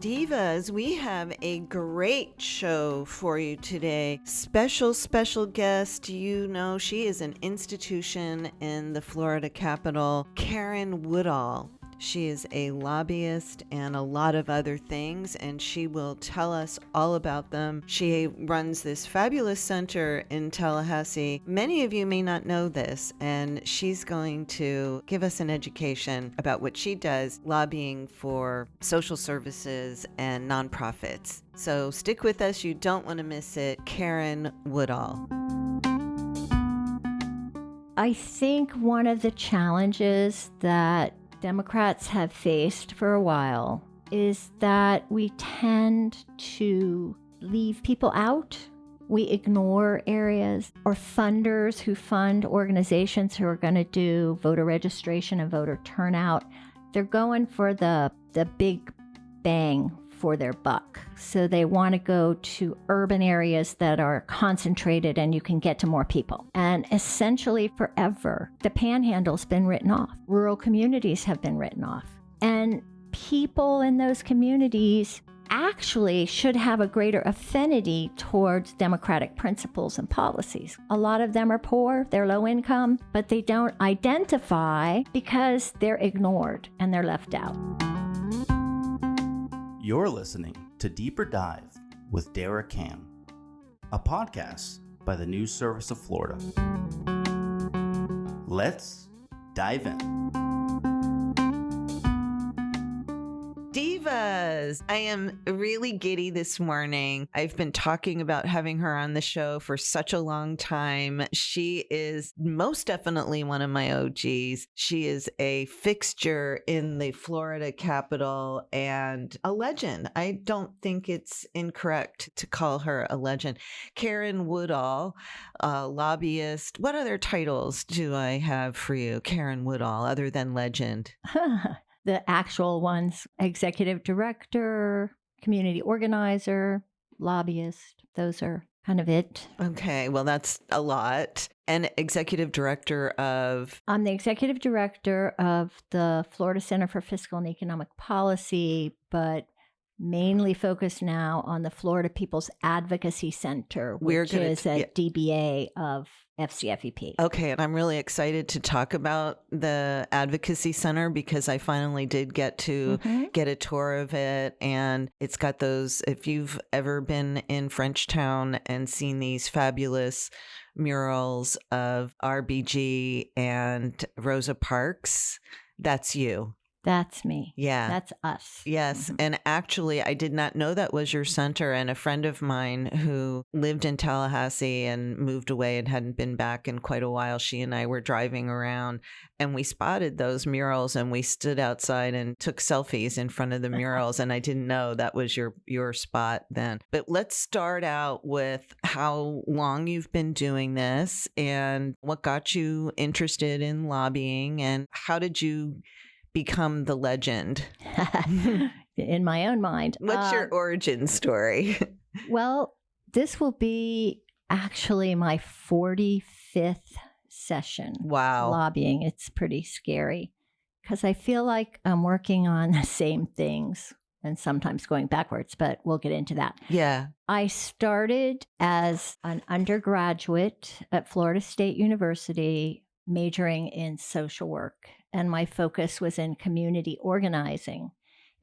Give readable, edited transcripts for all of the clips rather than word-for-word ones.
Divas, we have a great show for you today. Special guest. You know, she is an institution in the Florida capital, Karen Woodall. She is a lobbyist and a lot of other things, and she will tell us all about them. She runs this fabulous center in Tallahassee. Many of you may not know this, and she's going to give us an education about what she does lobbying for social services and nonprofits. So stick with us. You don't want to miss it. Karen Woodall. I think one of the challenges that Democrats have faced for a while is that we tend to leave people out. We ignore areas or funders who fund organizations who are going to do voter registration and voter turnout. They're going for the big bang for their buck. So they want to go to urban areas that are concentrated and you can get to more people. And essentially forever, the panhandle's been written off. Rural communities have been written off. And people in those communities actually should have a greater affinity towards democratic principles and policies. A lot of them are poor, they're low income, but they don't identify because they're ignored and they're left out. You're listening to Deeper Dive with Dara, a podcast by the News Service of Florida. Let's dive in. Divas, I am really giddy this morning. I've been talking about having her on the show for such a long time. She is most definitely one of my OGs. She is a fixture in the Florida capital and a legend. I don't think it's incorrect to call her a legend. Karen Woodall, lobbyist. What other titles do I have for you, Karen Woodall, other than legend? The actual ones: executive director, community organizer, lobbyist. Those are kind of it. Okay, well, that's a lot. And executive director of? I'm the executive director of the Florida Center for Fiscal and Economic Policy, but mainly focused now on the Florida People's Advocacy Center, which is a DBA of FCFEP. Okay, and I'm really excited to talk about the Advocacy Center because I finally did get to get a tour of it. And it's got those, if you've ever been in Frenchtown and seen these fabulous murals of RBG and Rosa Parks, that's you. That's me. Yeah. That's us. Yes. And actually, I did not know that was your center. And a friend of mine who lived in Tallahassee and moved away and hadn't been back in quite a while, she and I were driving around and we spotted those murals and we stood outside and took selfies in front of the murals. And I didn't know that was your spot then. But let's start out with how long you've been doing this and what got you interested in lobbying and how did you become the legend? In my own mind. What's your origin story? Well, this will be actually my 45th session. Wow. Lobbying. It's pretty scary because I feel like I'm working on the same things and sometimes going backwards, but we'll get into that. Yeah. I started as an undergraduate at Florida State University, majoring in social work. And my focus was in community organizing.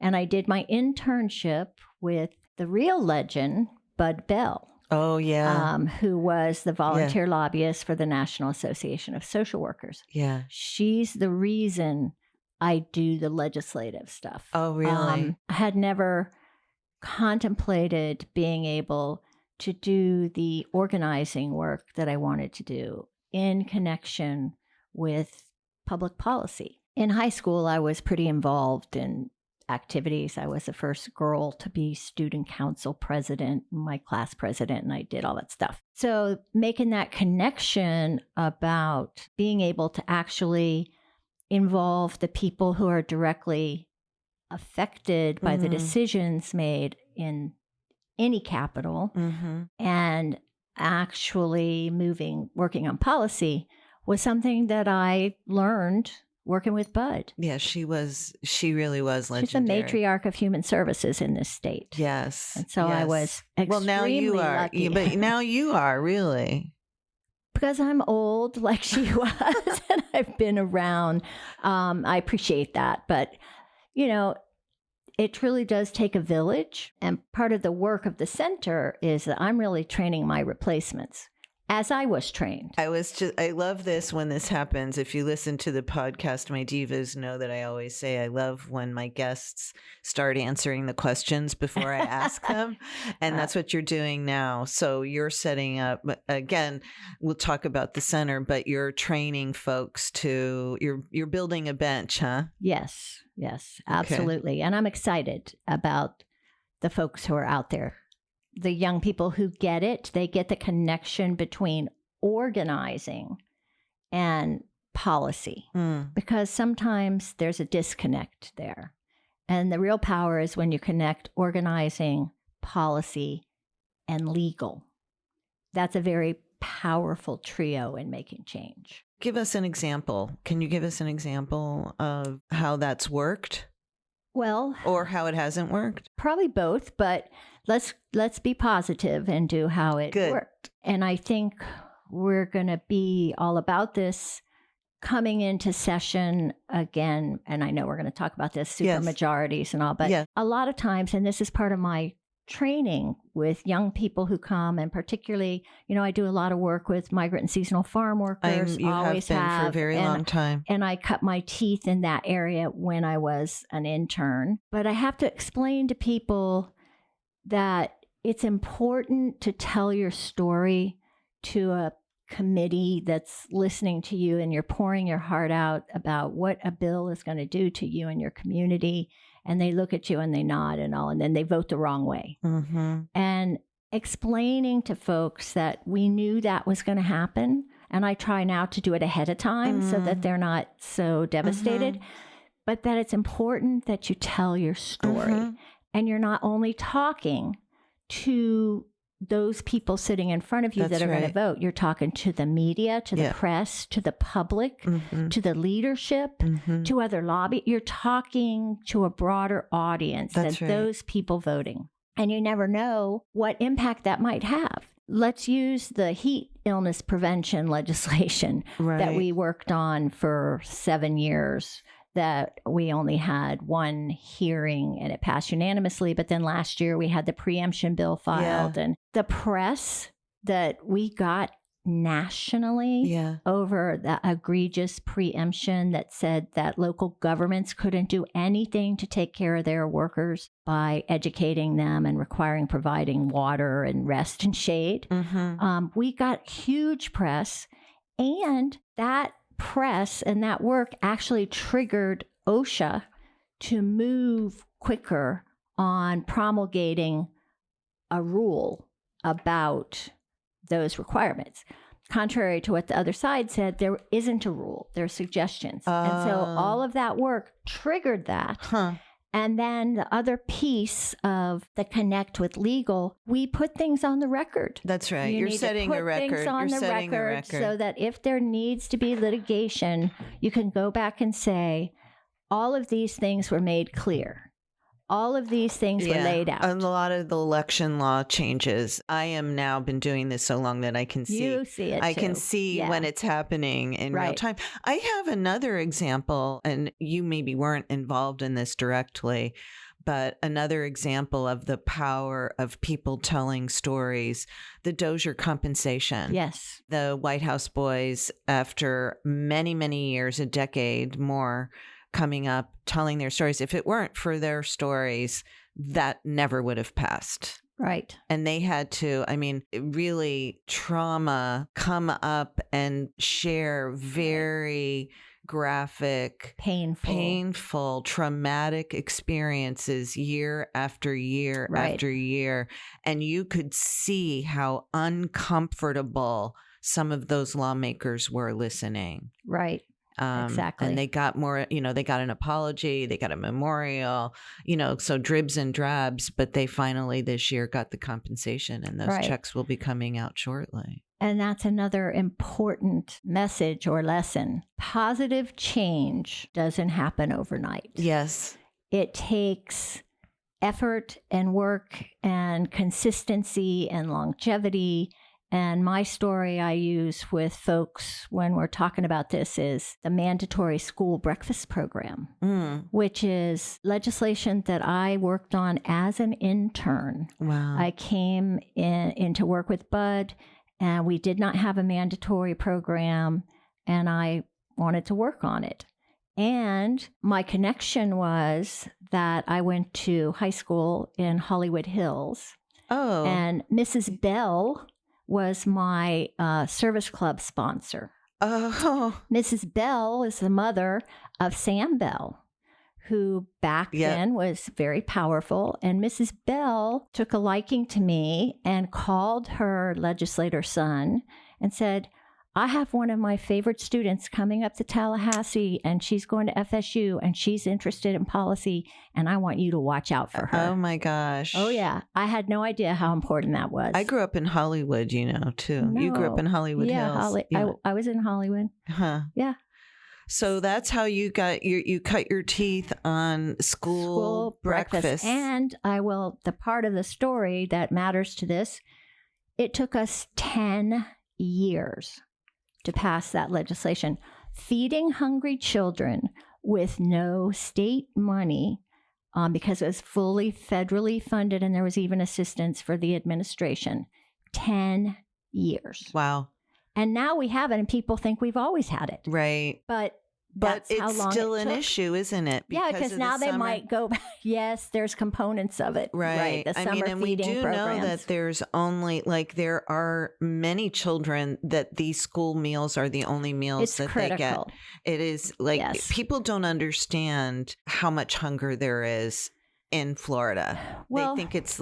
And I did my internship with the real legend, Bud Bell. Oh, yeah. Who was the volunteer lobbyist for the National Association of Social Workers. Yeah. She's the reason I do the legislative stuff. Oh, really? I had never contemplated being able to do the organizing work that I wanted to do in connection with public policy. In high school, I was pretty involved in activities. I was the first girl to be student council president, my class president, and I did all that stuff. So making that connection about being able to actually involve the people who are directly affected by the decisions made in any capital and actually working on policy was something that I learned working with Bud. Yeah, she really was legendary. She's a matriarch of human services in this state. Yes. And so I was extremely well, now you are, lucky. but now you are really. Because I'm old like she was and I've been around. I appreciate that. But, you know, it truly does take a village. And part of the work of the center is that I'm really training my replacements as I was trained. I love this when this happens. If you listen to the podcast, my divas know that I always say I love when my guests start answering the questions before I ask them. And that's what you're doing now. So you're setting up, again, we'll talk about the center, but you're training folks you're building a bench, huh? Yes, absolutely. Okay. And I'm excited about the folks who are out there. The young people who get it, they get the connection between organizing and policy, because sometimes there's a disconnect there. And the real power is when you connect organizing, policy, and legal. That's a very powerful trio in making change. Give us an example. Can you give us an example of how that's worked? Well, or how it hasn't worked? Probably both, but let's be positive and do how it worked. And I think we're going to be all about this coming into session again. And I know we're going to talk about this supermajorities and all, but a lot of times, and this is part of my training with young people who come, and particularly, you know, I do a lot of work with migrant and seasonal farm workers. You always have been for a very long time. And I cut my teeth in that area when I was an intern. But I have to explain to people that it's important to tell your story to a committee that's listening to you, and you're pouring your heart out about what a bill is going to do to you and your community. And they look at you and they nod and all, and then they vote the wrong way. Mm-hmm. And explaining to folks that we knew that was going to happen. And I try now to do it ahead of time so that they're not so devastated, but that it's important that you tell your story. And you're not only talking to those people sitting in front of you that are going to vote. You're talking to the media, to the press, to the public, to the leadership, to other lobby. You're talking to a broader audience than those people voting. And you never know what impact that might have. Let's use the heat illness prevention legislation that we worked on for 7 years, that we only had one hearing and it passed unanimously. But then last year we had the preemption bill filed, and the press that we got nationally over the egregious preemption that said that local governments couldn't do anything to take care of their workers by educating them and providing water and rest and shade. We got huge press, and that press and that work actually triggered OSHA to move quicker on promulgating a rule about those requirements. Contrary to what the other side said, there isn't a rule. There are suggestions. And so all of that work triggered that. And then the other piece of the connect with legal, we put things on the record. That's right. You're setting a record. You're setting a record so that if there needs to be litigation, you can go back and say, all of these things were made clear. All of these things were laid out. And a lot of the election law changes. I am now been doing this so long that I can see. You see it I too. Can see when it's happening in real time. I have another example, and you maybe weren't involved in this directly, but another example of the power of people telling stories, the Dozier compensation. Yes. The White House boys, after many, many years, a decade more, coming up, telling their stories. If it weren't for their stories, that never would have passed. Right. And they had to, really trauma come up and share very graphic, painful, traumatic experiences year after year after year. And you could see how uncomfortable some of those lawmakers were listening. Right. Exactly. And they got more, they got an apology, they got a memorial, so dribs and drabs, but they finally this year got the compensation, and those checks will be coming out shortly. And that's another important message or lesson. Positive change doesn't happen overnight. Yes. It takes effort and work and consistency and longevity. And my story I use with folks when we're talking about this is the mandatory school breakfast program, which is legislation that I worked on as an intern. Wow. I came in to work with Bud, and we did not have a mandatory program, and I wanted to work on it. And my connection was that I went to high school in Hollywood Hills. Oh. And Mrs. Bell was my service club sponsor. Oh. Mrs. Bell is the mother of Sam Bell, who back then was very powerful. And Mrs. Bell took a liking to me and called her legislator son and said, I have one of my favorite students coming up to Tallahassee, and she's going to FSU, and she's interested in policy, and I want you to watch out for her. Oh, my gosh. Oh, yeah. I had no idea how important that was. I grew up in Hollywood, too. No. You grew up in Hollywood Hills. I was in Hollywood. Huh. Yeah. So that's how you got you cut your teeth on school breakfast. And the part of the story that matters to this, it took us 10 years to pass that legislation. Feeding hungry children with no state money, because it was fully federally funded and there was even assistance for the administration. 10 years. Wow. And now we have it, and people think we've always had it. Right. But it's still an issue, isn't it? Because now they might go back. Yes, there's components of it. Right. The summer and feeding we do programs. know that there's only, there are many children that these school meals are the only meals that critical. They get. It is people don't understand how much hunger there is in Florida. Well, they think it's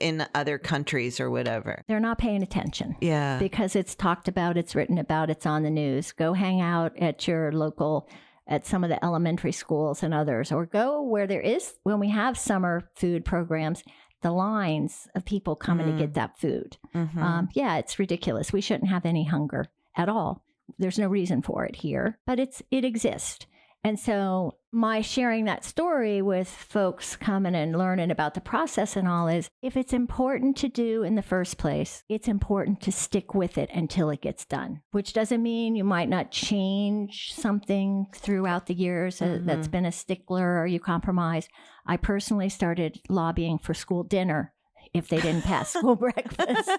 in other countries or whatever. They're not paying attention. Yeah. Because it's talked about, it's written about, it's on the news. Go hang out at your local, at some of the elementary schools and others, or go where there is, when we have summer food programs, the lines of people coming to get that food. Mm-hmm. It's ridiculous. We shouldn't have any hunger at all. There's no reason for it here, but it exists. And so my sharing that story with folks coming and learning about the process and all is, if it's important to do in the first place, it's important to stick with it until it gets done, which doesn't mean you might not change something throughout the years that's been a stickler or you compromise. I personally started lobbying for school dinner if they didn't pass school breakfast.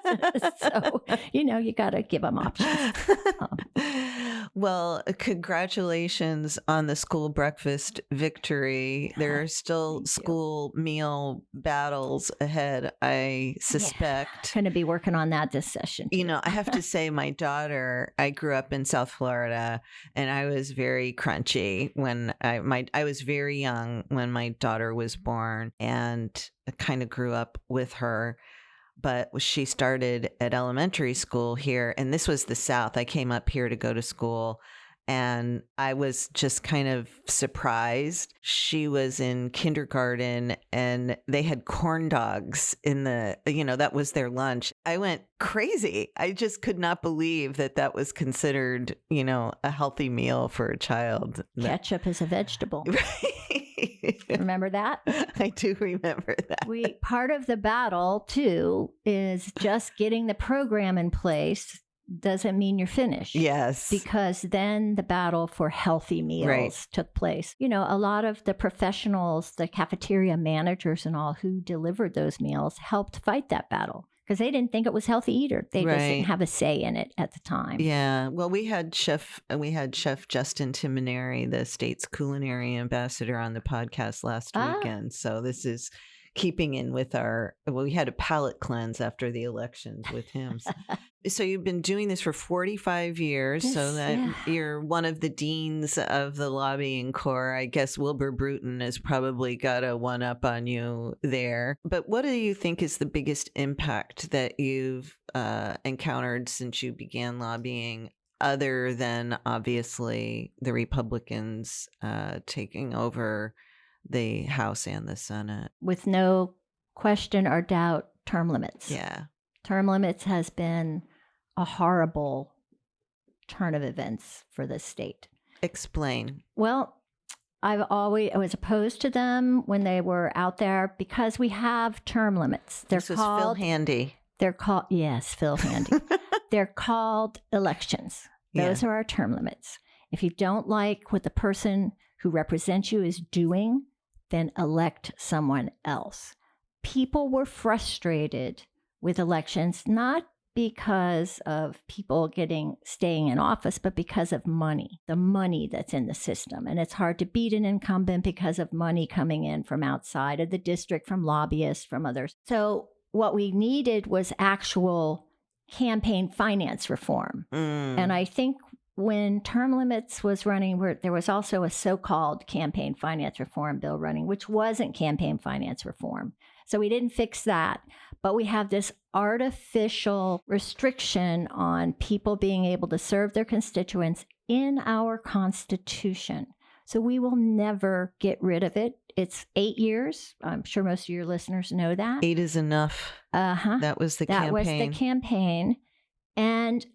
So, you got to give them options. Well, congratulations on the school breakfast victory. There are still school meal battles ahead, I suspect. Going to be working on that this session. I have to say, my daughter, I grew up in South Florida, and I was very crunchy when I was very young when my daughter was born, and I kind of grew up with her. But she started at elementary school here, and this was the South. I came up here to go to school, and I was just kind of surprised. She was in kindergarten, and they had corn dogs in that was their lunch. I went crazy. I just could not believe that was considered, a healthy meal for a child. Ketchup is a vegetable. Right. Remember that? I do remember that. Part of the battle, too, is just getting the program in place doesn't mean you're finished. Yes. Because then the battle for healthy meals took place. A lot of the professionals, the cafeteria managers and all who delivered those meals helped fight that battle. Because they didn't think it was healthy either. They just didn't have a say in it at the time. Yeah. Well, we had Chef Justin Timoneri, the state's culinary ambassador, on the podcast last weekend. So this is keeping in with we had a palate cleanse after the elections with him. So you've been doing this for 45 years, so that you're one of the deans of the lobbying corps. I guess Wilbur Bruton has probably got a one-up on you there. But what do you think is the biggest impact that you've encountered since you began lobbying, other than obviously the Republicans taking over the House and the Senate? With no question or doubt, term limits. Yeah. Term limits has been a horrible turn of events for the state. Explain. Well, I was opposed to them when they were out there because we have term limits. This is Phil Handy. They're called, yes, Phil Handy. They're called elections. Those are our term limits. If you don't like what the person who represents you is doing, then elect someone else. People were frustrated with elections, not because of people staying in office, but because of money, the money that's in the system. And it's hard to beat an incumbent because of money coming in from outside of the district, from lobbyists, from others. So what we needed was actual campaign finance reform. And I think when term limits was running, there was also a so-called campaign finance reform bill running, which wasn't campaign finance reform. So we didn't fix that. But we have this artificial restriction on people being able to serve their constituents in our Constitution. So we will never get rid of it. It's 8 years. I'm sure most of your listeners know that. 8 is enough. That was the campaign. That was the campaign. And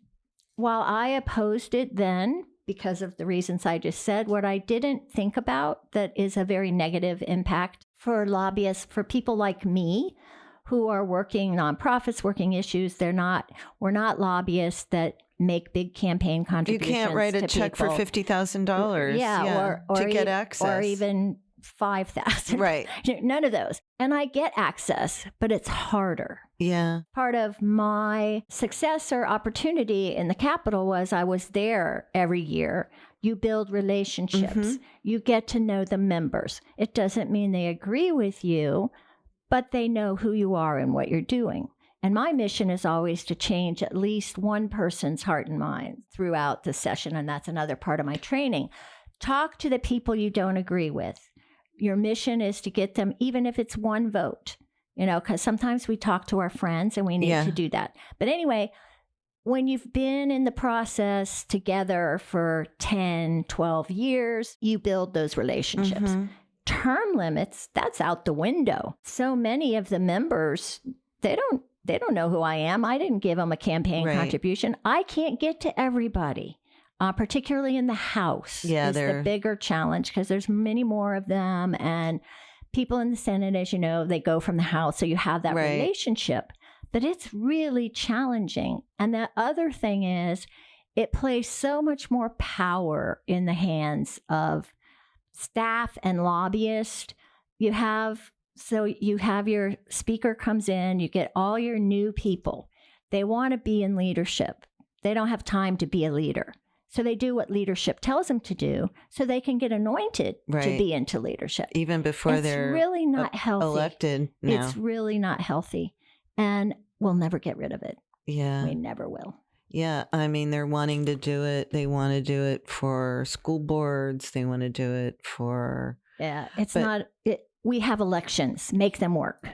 while I opposed it then, because of the reasons I just said, what I didn't think about that is a very negative impact for lobbyists, for people like me who are working nonprofits, working issues, we're not lobbyists that make big campaign contributions. You can't write a check for $50,000 to get access. Or even $5,000. Right. None of those. And I get access, but it's harder. Yeah. Part of my success or opportunity in the Capitol was I was there every year. You build relationships. You get to know the members. It doesn't mean they agree with you, but they know who you are and what you're doing. And my mission is always to change at least one person's heart and mind throughout the session. And that's another part of my training. Talk to the people you don't agree with. Your mission is to get them, even if it's one vote, because sometimes we talk to our friends and we need to do that. But anyway, when you've been in the process together for 10, 12 years, you build those relationships. Term limits, that's out the window. So many of the members, they don't know who I am. I didn't give them a campaign contribution. I can't get to everybody. Particularly in the House is the bigger challenge because there's many more of them. And people in the Senate, as you know, they go from the House. So you have that relationship. But it's really challenging. And the other thing is it plays so much more power in the hands of staff and lobbyists. You have your speaker comes in, you get all your new people. They want to be in leadership. They don't have time to be a leader. So they do what leadership tells them to do so they can get anointed to be into leadership. Even before they're really not healthy. Elected now. It's really not healthy. And we'll never get rid of it. Yeah. We never will. Yeah. I mean, they're wanting to do it. They want to do it for school boards. They want to do it for... Yeah. We have elections. Make them work.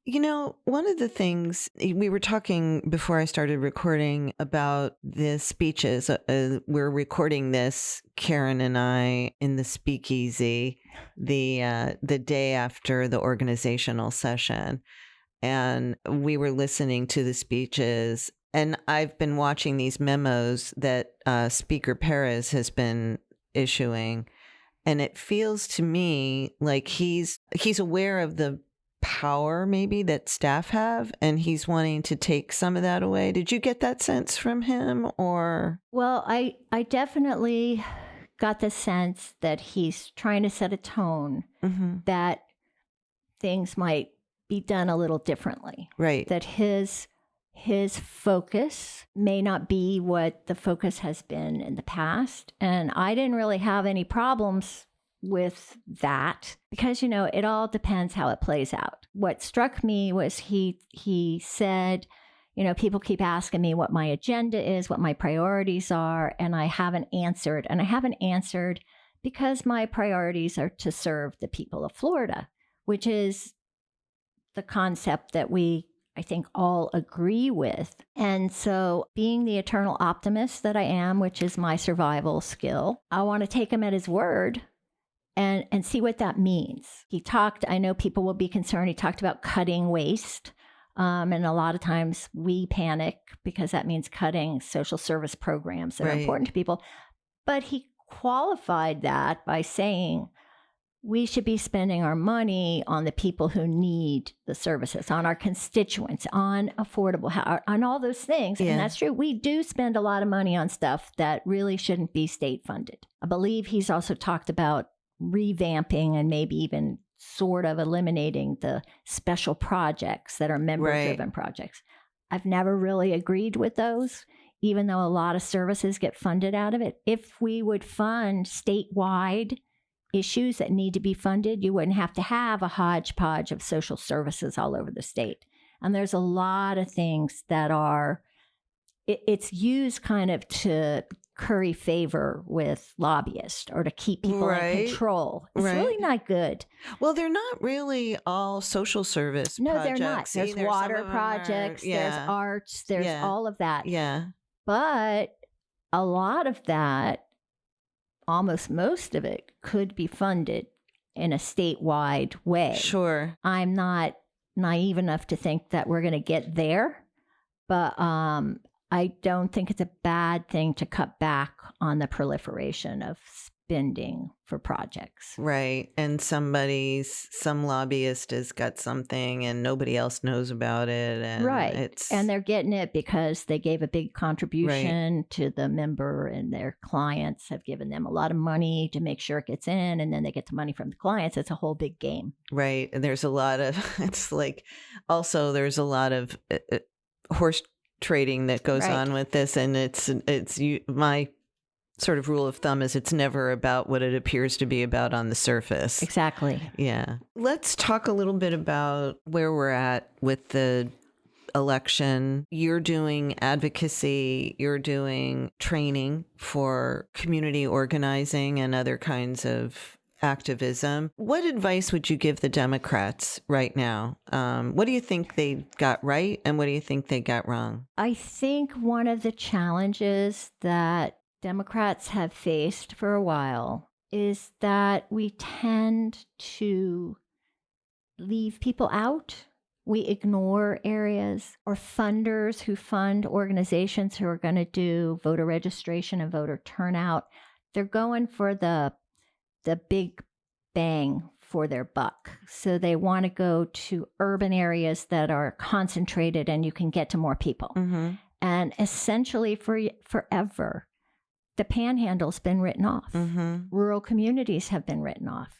One of the things we were talking before I started recording about the speeches, we're recording this, Karen and I, in the speakeasy the day after the organizational session. And we were listening to the speeches. And I've been watching these memos that Speaker Perez has been issuing. And it feels to me like he's aware of the power maybe that staff have, and he's wanting to take some of that away. Did you get that sense from him, or? Well, I definitely got the sense that he's trying to set a tone that things might be done a little differently. Right. That his focus may not be what the focus has been in the past. And I didn't really have any problems with that because, it all depends how it plays out. What struck me was he said, people keep asking me what my agenda is, what my priorities are, and I haven't answered. And I haven't answered because my priorities are to serve the people of Florida, which is the concept that I think all agree with. And so being the eternal optimist that I am, which is my survival skill, I want to take him at his word and see what that means. He talked, I know people will be concerned, he talked about cutting waste. And a lot of times we panic because that means cutting social service programs that are important to people. But he qualified that by saying we should be spending our money on the people who need the services, on our constituents, on affordable housing, on all those things. Yeah. And that's true. We do spend a lot of money on stuff that really shouldn't be state funded. I believe he's also talked about revamping and maybe even sort of eliminating the special projects that are member-driven projects. I've never really agreed with those, even though a lot of services get funded out of it. If we would fund statewide issues that need to be funded, you wouldn't have to have a hodgepodge of social services all over the state. And there's a lot of things that are, it's used kind of to curry favor with lobbyists or to keep people in control. It's really not good. Well, they're not really all social service projects. No, they're not. There's either. water projects, there's arts, there's all of that. Yeah. But a lot of that, almost most of it, could be funded in a statewide way. Sure. I'm not naive enough to think that we're going to get there, but I don't think it's a bad thing to cut back on the proliferation of spending for projects. Right. And some lobbyist has got something and nobody else knows about it. And and they're getting it because they gave a big contribution to the member, and their clients have given them a lot of money to make sure it gets in, and then they get the money from the clients. It's a whole big game. Right. And there's a lot of, it's like, also there's a lot of horse trading that goes on with this. And my sort of rule of thumb is it's never about what it appears to be about on the surface. Exactly. Yeah. Let's talk a little bit about where we're at with the election. You're doing advocacy, you're doing training for community organizing and other kinds of activism. What advice would you give the Democrats right now? What do you think they got right and what do you think they got wrong? I think one of the challenges that Democrats have faced for a while is that we tend to leave people out. We ignore areas, or funders who fund organizations who are going to do voter registration and voter turnout. They're going for the big bang for their buck. So they want to go to urban areas that are concentrated and you can get to more people. Mm-hmm. And essentially forever, the panhandle's been written off. Mm-hmm. Rural communities have been written off.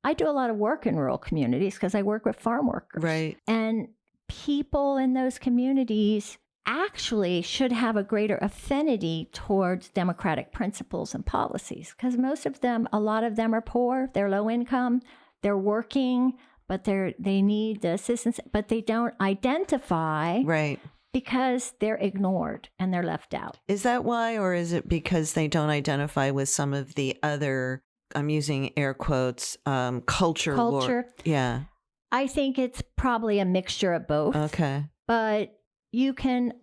I do a lot of work in rural communities because I work with farm workers. Right. And people in those communities actually should have a greater affinity towards democratic principles and policies, because a lot of them are poor, they're low income, they're working, but they need the assistance, but they don't identify. Right. Because they're ignored and they're left out. Is that why, or is it because they don't identify with some of the other, I'm using air quotes, culture? Yeah. I think it's probably a mixture of both. Okay. But you can,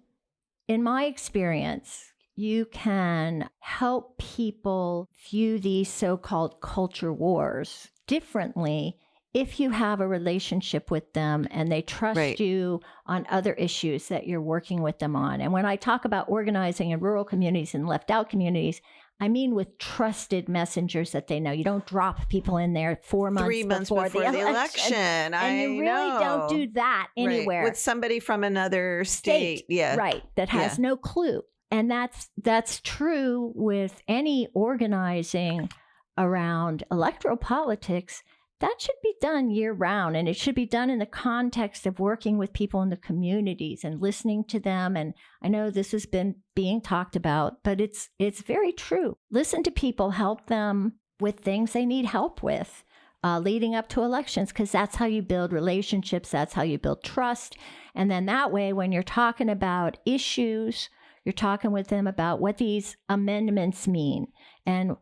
in my experience, you can help people view these so-called culture wars differently if you have a relationship with them and they trust you on other issues that you're working with them on. And when I talk about organizing in rural communities and left out communities, I mean with trusted messengers that they know. You don't drop people in there 3 months before the election. And you really don't do that anywhere. With somebody from another state. Yeah. Right. That has no clue. And that's true with any organizing around electoral politics. That should be done year round, and it should be done in the context of working with people in the communities and listening to them. And I know this has been being talked about, but it's very true. Listen to people, help them with things they need help with leading up to elections, because that's how you build relationships. That's how you build trust. And then that way, when you're talking about issues, you're talking with them about what these amendments mean. And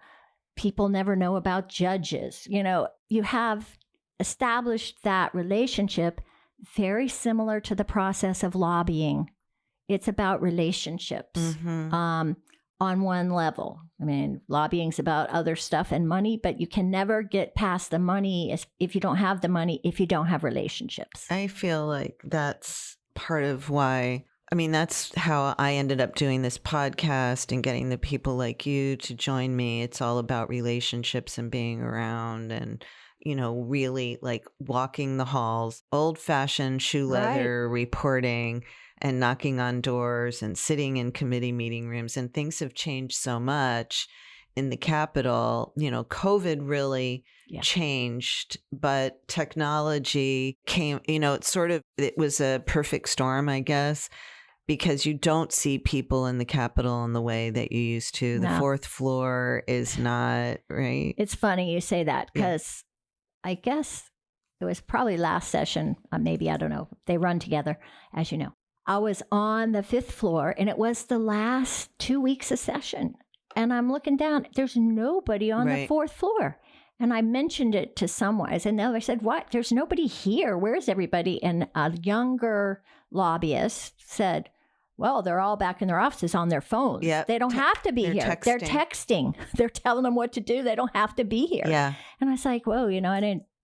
people never know about judges. You have established that relationship, very similar to the process of lobbying. It's about relationships on one level. I mean, lobbying's about other stuff and money, but you can never get past the money if you don't have the money, if you don't have relationships. I feel like that's part of why, I mean, that's how I ended up doing this podcast and getting the people like you to join me. It's all about relationships and being around and, really like walking the halls, old fashioned shoe leather reporting and knocking on doors and sitting in committee meeting rooms. And things have changed so much in the Capitol. COVID really changed, but technology came, it was a perfect storm, I guess, because you don't see people in the Capitol in the way that you used to. The fourth floor is not, right? It's funny you say that because I guess it was probably last session, maybe, I don't know. They run together, as you know. I was on the 5th floor and it was the last 2 weeks of session. And I'm looking down, there's nobody on the 4th floor. And I mentioned it to someone. I said, what? There's nobody here. Where's everybody? And a younger lobbyist said, well, they're all back in their offices on their phones. Yep. They don't have to be here. They're texting. They're telling them what to do. They don't have to be here. Yeah. And I was like, whoa,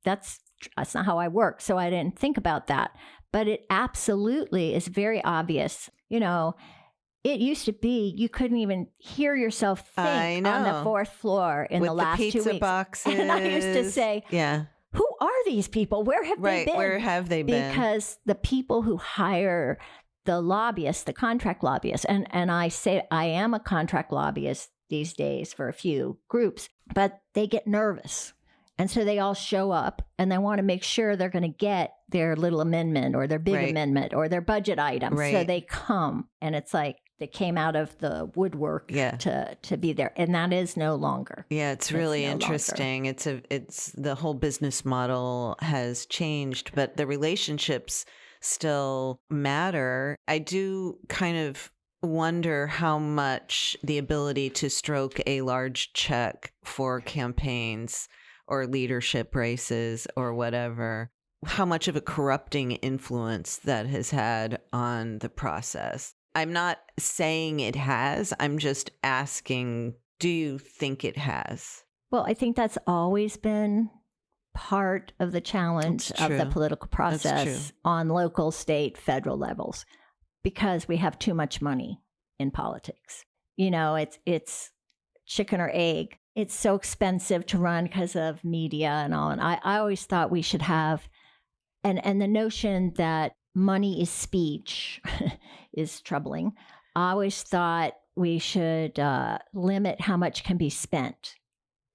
that's not how I work. So I didn't think about that. But it absolutely is very obvious. It used to be you couldn't even hear yourself think on the 4th floor in the last 2 weeks. With the pizza boxes. And I used to say, who are these people? Where have they been? Where have they been? Because the people who hire the lobbyists, the contract lobbyists, and I say I am a contract lobbyist these days for a few groups, but they get nervous. And so they all show up and they want to make sure they're going to get their little amendment or their big amendment or their budget item. So they come and it's like they came out of the woodwork to be there. And that is no longer. Yeah, it's really interesting. It's the whole business model has changed, but the relationships still matter. I do kind of wonder how much the ability to stroke a large check for campaigns or leadership races or whatever, how much of a corrupting influence that has had on the process. I'm not saying it has. I'm just asking, do you think it has? Well, I think that's always been part of the challenge of the political process on local, state, federal levels, because we have too much money in politics. It's chicken or egg. It's so expensive to run because of media and all. And I always thought we should have, and the notion that money is speech is troubling. I always thought we should limit how much can be spent.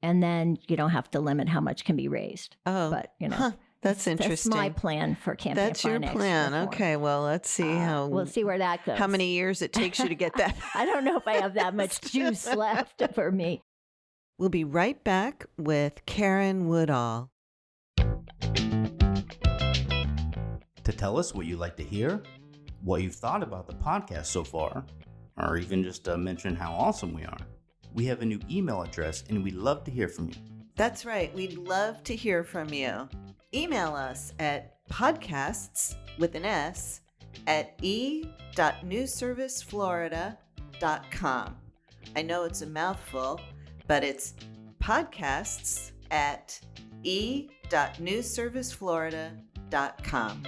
And then you don't have to limit how much can be raised. Oh, but that's interesting. That's my plan for campaign That's your plan. Reform. Okay, well, let's see we'll see where that goes. How many years it takes you to get that? I don't know if I have that much juice left for me. We'll be right back with Karen Woodall. To tell us what you'd like to hear, what you've thought about the podcast so far, or even just mention how awesome we are, we have a new email address and we'd love to hear from you. That's right. We'd love to hear from you. Email us at podcasts with an S at e.newsserviceflorida.com. I know it's a mouthful, but it's podcasts at e.newsserviceflorida.com.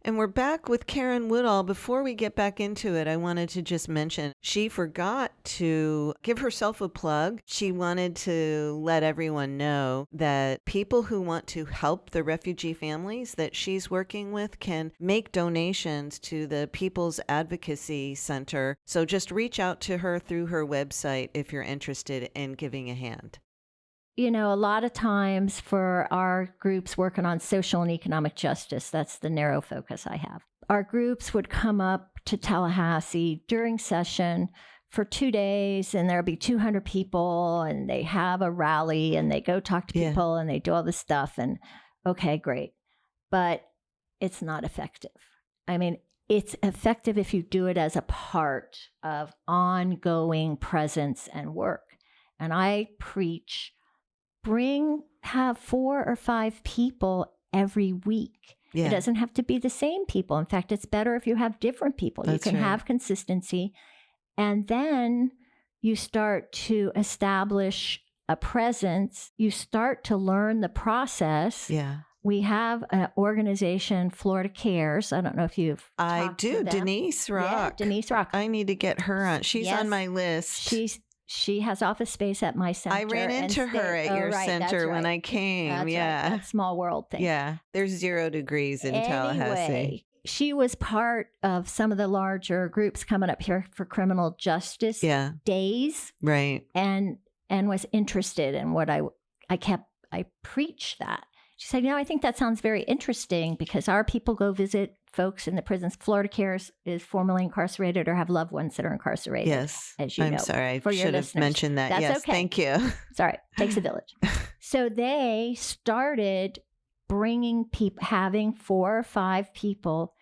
And we're back with Karen Woodall. Before we get back into it, I wanted to just mention she forgot to give herself a plug. She wanted to let everyone know that people who want to help the refugee families that she's working with can make donations to the People's Advocacy Center. So just reach out to her through her website if you're interested in giving a hand. A lot of times for our groups working on social and economic justice, that's the narrow focus I have. Our groups would come up to Tallahassee during session for 2 days, and there'll be 200 people, and they have a rally, and they go talk to people, and they do all this stuff, and okay, great. But it's not effective. I mean, it's effective if you do it as a part of ongoing presence and work. And I preach, have 4 or 5 people every week. Yeah. It doesn't have to be the same people. In fact, it's better if you have different people. You can have consistency. And then you start to establish a presence, you start to learn the process. Yeah. We have an organization, Florida Cares. I don't know if you've I talked to do. them. Denise Rock. Yeah, Denise Rock. I need to get her on. She's Yes. on my list. She has office space at my center. I ran into her at your center when I came. That's yeah. right, that small world thing. Yeah. There's 0 degrees in Tallahassee. Anyway, she was part of some of the larger groups coming up here for criminal justice days. Right. And was interested in what I preached that. She said, I think that sounds very interesting because our people go visit folks in the prisons. Florida Cares is formerly incarcerated or have loved ones that are incarcerated. Yes. As you know. I'm sorry. For I should have mentioned that. That's yes. okay. Thank you. Sorry. Takes a village. So they started bringing people, having 4 or 5 people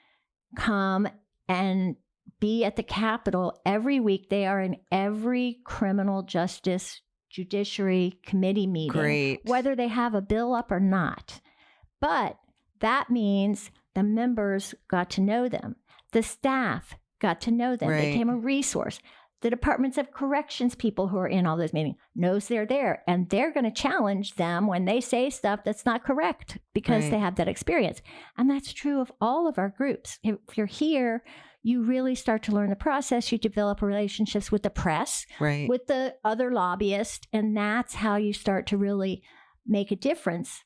come and be at the Capitol every week. They are in every criminal justice judiciary committee meeting, Great. whether they have a bill up or not. But that means the members got to know them. The staff got to know them. Right. They became a resource. The departments of corrections people who are in all those meetings knows they're there, and they're going to challenge them when they say stuff that's not correct because they have that experience. And that's true of all of our groups. If you're here, you really start to learn the process. You develop relationships with the press, with the other lobbyists, and that's how you start to really make a difference.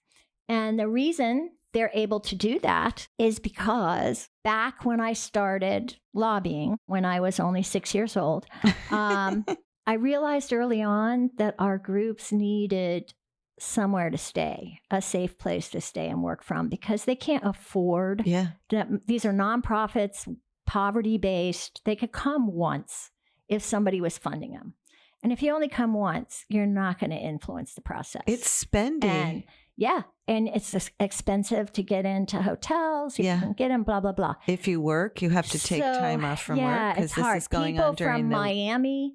And the reason they're able to do that is because back when I started lobbying, when I was only 6 years old, I realized early on that our groups needed somewhere to stay, a safe place to stay and work from, because they can't afford. These are nonprofits, poverty-based. They could come once if somebody was funding them. And if you only come once, you're not going to influence the process. It's spendy. And it's expensive to get into hotels. You can get in, blah, blah, blah. If you work, you have to take time off from work because this is going on during People from Miami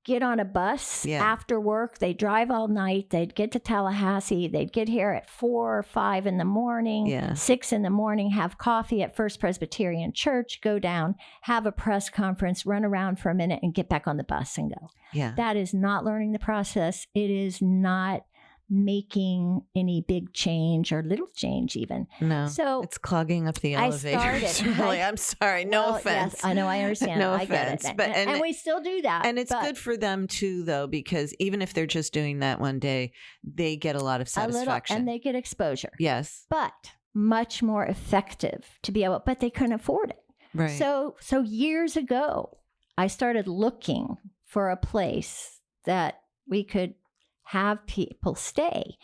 get on a bus after work. They drive all night. They'd get to Tallahassee. They'd get here at 4 or 5 in the morning, 6 in the morning, have coffee at First Presbyterian Church, go down, have a press conference, run around for a minute, and get back on the bus and go. That is not learning the process. It is not making any big change or little change even. No. So it's clogging up the elevators. Really, I'm sorry. No offense. Yes, I know. I understand. No I offense. get it. But, and we still do that. And it's good for them too, though, because even if they're just doing that one day, they get a lot of satisfaction. And they get exposure. Yes. But much more effective to be able, but they couldn't afford it. Right. So years ago, I started looking for a place that we could have people stay.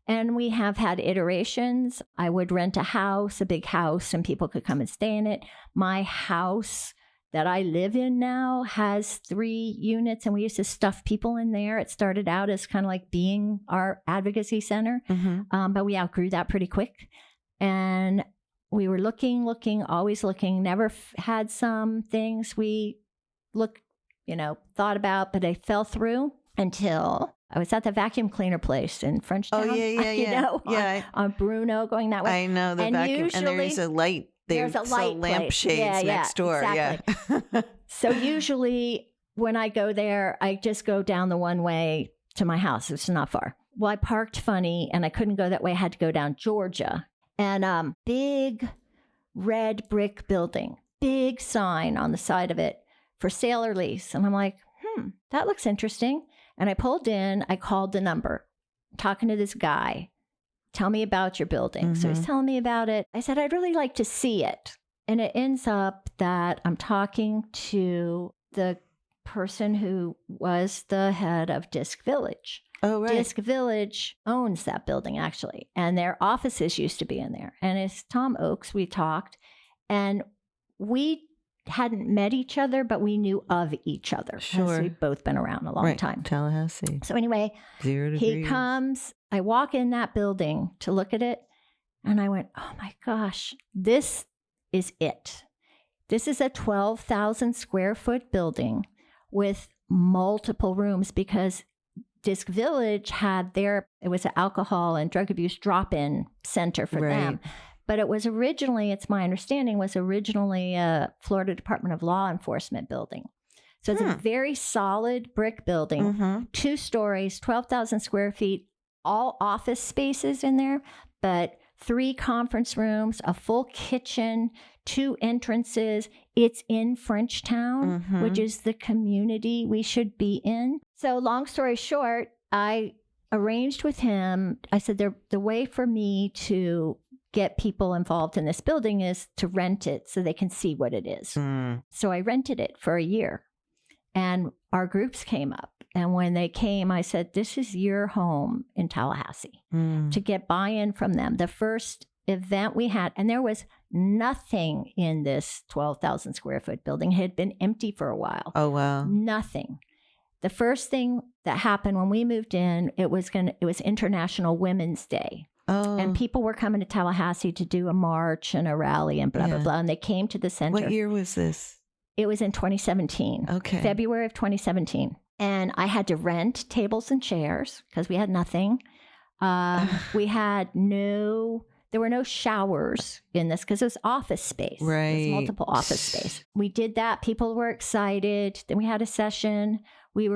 And we have had iterations. I would rent a house, a big house, and people could come and stay in it. My house that I live in now has 3 units, and we used to stuff people in there. It started out as kind of like being our advocacy center, but we outgrew that pretty quick. And we were looking, always looking, never had some things we thought about, but they fell through until I was at the vacuum cleaner place in Frenchtown. Oh, yeah. On Bruno going that way. I know the vacuum. And there's a light. There's a light lampshades next door. Exactly. Yeah. So usually when I go there, I just go down the one way to my house. It's not far. Well, I parked funny and I couldn't go that way. I had to go down Georgia. And big red brick building, big sign on the side of it for sale or lease. And I'm like, that looks interesting. And I pulled in, I called the number, talking to this guy. Tell me about your building. So he's telling me about it. I said, I'd really like to see it. And it ends up that I'm talking to the person who was the head of Disc Village. Oh, right. Disc Village owns that building, actually. And their offices used to be in there. And it's Tom Oakes. We talked. And we hadn't met each other, but we knew of each other. Sure. We've both been around a long time. Tallahassee. So anyway, 0 degrees. He comes, I walk in that building to look at it, and I went, oh my gosh, this is it. This is a 12,000 square foot building with multiple rooms because Disc Village had it was an alcohol and drug abuse drop-in center for them. But it was originally, it's my understanding, a Florida Department of Law Enforcement building. So it's a very solid brick building, 2 stories, 12,000 square feet, all office spaces in there, but 3 conference rooms, a full kitchen, 2 entrances. It's in Frenchtown, which is the community we should be in. So long story short, I arranged with him. I said, the way for me to get people involved in this building is to rent it so they can see what it is. So I rented it for a year, and our groups came up. And when they came, I said, this is your home in Tallahassee, to get buy-in from them. The first event we had, and there was nothing in this 12,000 square foot building. It had been empty for a while. Oh, wow. Nothing. The first thing that happened when we moved in, it was International Women's Day. Oh. And people were coming to Tallahassee to do a march and a rally and blah, blah, blah. And they came to the center. What year was this? It was in 2017. Okay. February of 2017. And I had to rent tables and chairs because we had nothing. There were no showers in this because it was office space. Right. It was multiple office space. We did that. People were excited. Then we had a session. We